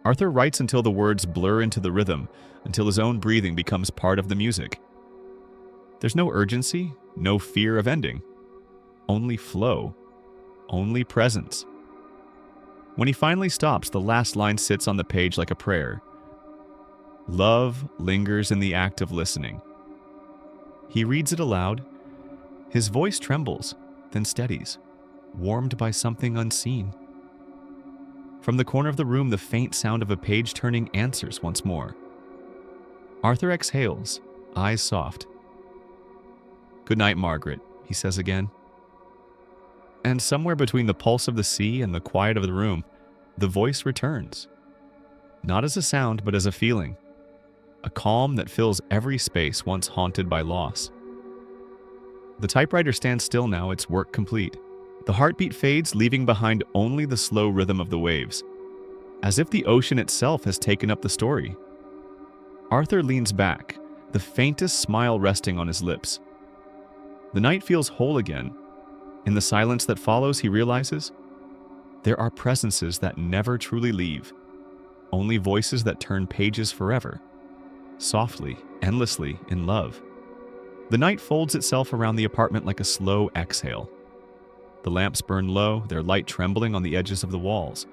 Arthur writes until the words blur into the rhythm, until his own breathing becomes part of the music. There's no urgency, no fear of ending. Only flow, only presence. When he finally stops, the last line sits on the page like a prayer. Love lingers in the act of listening. He reads it aloud. His voice trembles, then steadies, warmed by something unseen. From the corner of the room, the faint sound of a page turning answers once more. Arthur exhales, eyes soft. "Good night, Margaret," he says again. And somewhere between the pulse of the sea and the quiet of the room, the voice returns. Not as a sound, but as a feeling. A calm that fills every space once haunted by loss. The typewriter stands still now, its work complete. The heartbeat fades, leaving behind only the slow rhythm of the waves, as if the ocean itself has taken up the story. Arthur leans back, the faintest smile resting on his lips. The night feels whole again. In the silence that follows, he realizes there are presences that never truly leave, only voices that turn pages forever, softly, endlessly, in love. The night folds itself around the apartment like a slow exhale. The lamps burn low, their light trembling on the edges of the walls.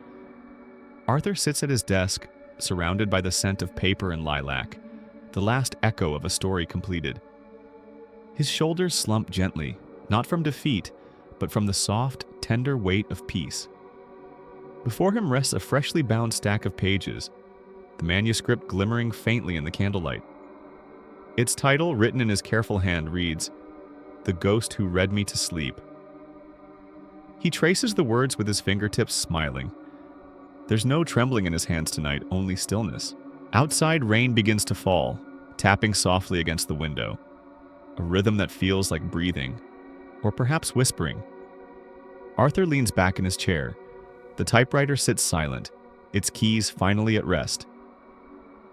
Arthur sits at his desk, surrounded by the scent of paper and lilac, the last echo of a story completed. His shoulders slump gently, not from defeat, but from the soft, tender weight of peace. Before him rests a freshly bound stack of pages, the manuscript glimmering faintly in the candlelight. Its title, written in his careful hand, reads, "The Ghost Who Read Me to Sleep." He traces the words with his fingertips, smiling. There's no trembling in his hands tonight, only stillness. Outside, rain begins to fall, tapping softly against the window. A rhythm that feels like breathing, or perhaps whispering. Arthur leans back in his chair. The typewriter sits silent, its keys finally at rest.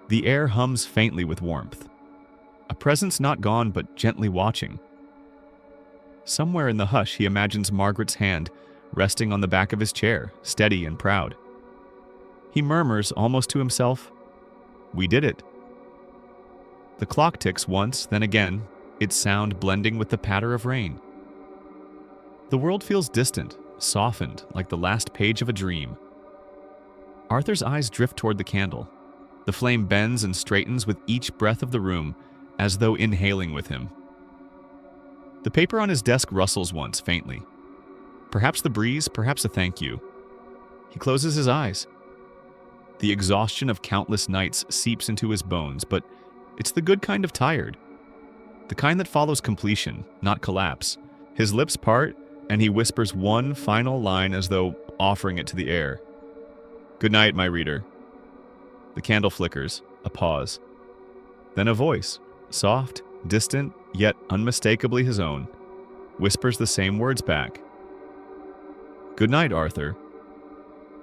The air hums faintly with warmth. A presence not gone, but gently watching. Somewhere in the hush, he imagines Margaret's hand resting on the back of his chair, steady and proud. He murmurs, almost to himself, "We did it." The clock ticks once, then again, its sound blending with the patter of rain. The world feels distant, softened, like the last page of a dream. Arthur's eyes drift toward the candle. The flame bends and straightens with each breath of the room, as though inhaling with him. The paper on his desk rustles once, faintly. Perhaps the breeze, perhaps a thank you. He closes his eyes. The exhaustion of countless nights seeps into his bones, but it's the good kind of tired. The kind that follows completion, not collapse. His lips part, and he whispers one final line as though offering it to the air. "Good night, my reader." The candle flickers, a pause. Then a voice, soft, distant, yet unmistakably his own. whispers the same words back. "Good night, Arthur."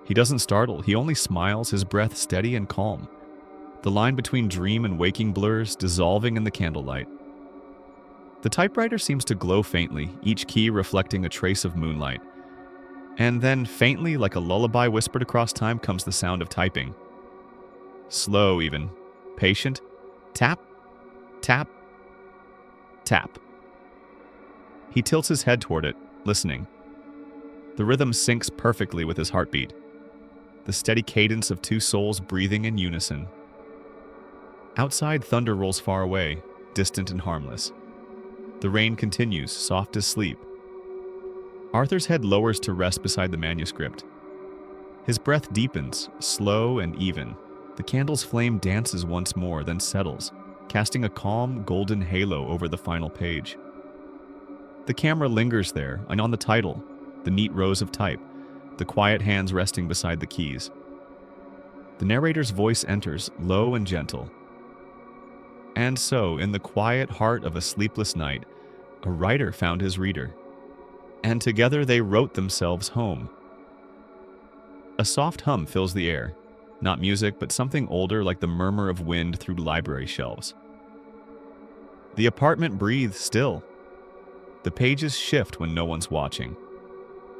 He doesn't startle, he only smiles, his breath steady and calm. The line between dream and waking blurs, dissolving in the candlelight. The typewriter seems to glow faintly, each key reflecting a trace of moonlight. And then, faintly, like a lullaby whispered across time, comes the sound of typing. Slow even. Patient. Tap. Tap. Tap. He tilts his head toward it, listening. The rhythm syncs perfectly with his heartbeat. The steady cadence of two souls breathing in unison. Outside, thunder rolls far away, distant and harmless. The rain continues, soft as sleep. Arthur's head lowers to rest beside the manuscript. His breath deepens, slow and even. The candle's flame dances once more, then settles, casting a calm, golden halo over the final page. The camera lingers there, and on the title, the neat rows of type, the quiet hands resting beside the keys. The narrator's voice enters, low and gentle. And so, in the quiet heart of a sleepless night, a writer found his reader. And together they wrote themselves home. A soft hum fills the air, not music, but something older like the murmur of wind through library shelves. The apartment breathes still. The pages shift when no one's watching.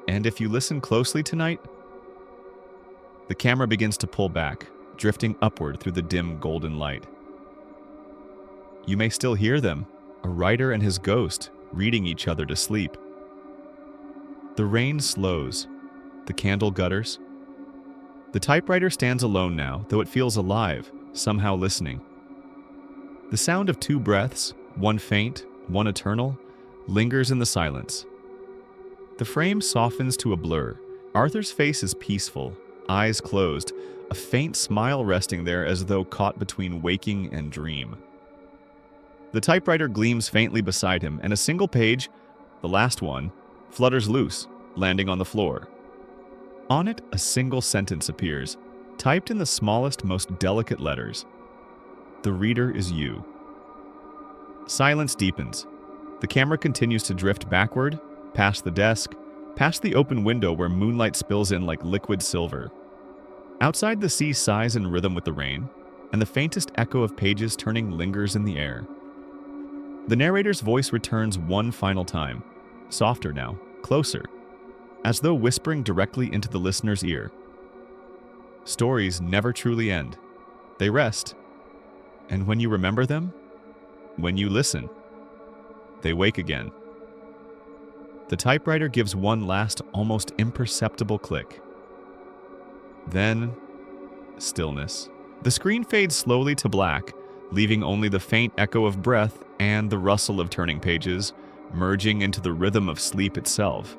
And if you listen closely tonight, the camera begins to pull back, drifting upward through the dim golden light. You may still hear them, a writer and his ghost, reading each other to sleep. The rain slows, the candle gutters. The typewriter stands alone now, though it feels alive, somehow listening. The sound of two breaths, one faint, one eternal, lingers in the silence. The frame softens to a blur. Arthur's face is peaceful, eyes closed, a faint smile resting there as though caught between waking and dream. The typewriter gleams faintly beside him, and a single page, the last one, flutters loose, landing on the floor. On it, a single sentence appears, typed in the smallest, most delicate letters. The reader is you. Silence deepens. The camera continues to drift backward, past the desk, past the open window where moonlight spills in like liquid silver. Outside, the sea sighs in rhythm with the rain, and the faintest echo of pages turning lingers in the air. The narrator's voice returns one final time, softer now, closer, as though whispering directly into the listener's ear. Stories never truly end. They rest. And when you remember them, when you listen, they wake again. The typewriter gives one last, almost imperceptible click. Then, stillness. The screen fades slowly to black, leaving only the faint echo of breath and the rustle of turning pages, merging into the rhythm of sleep itself.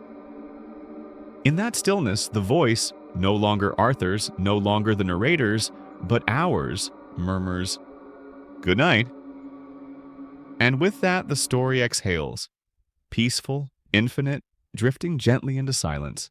In that stillness, the voice, no longer Arthur's, no longer the narrator's, but ours, murmurs, "Good night." And with that, the story exhales, peaceful, infinite, drifting gently into silence.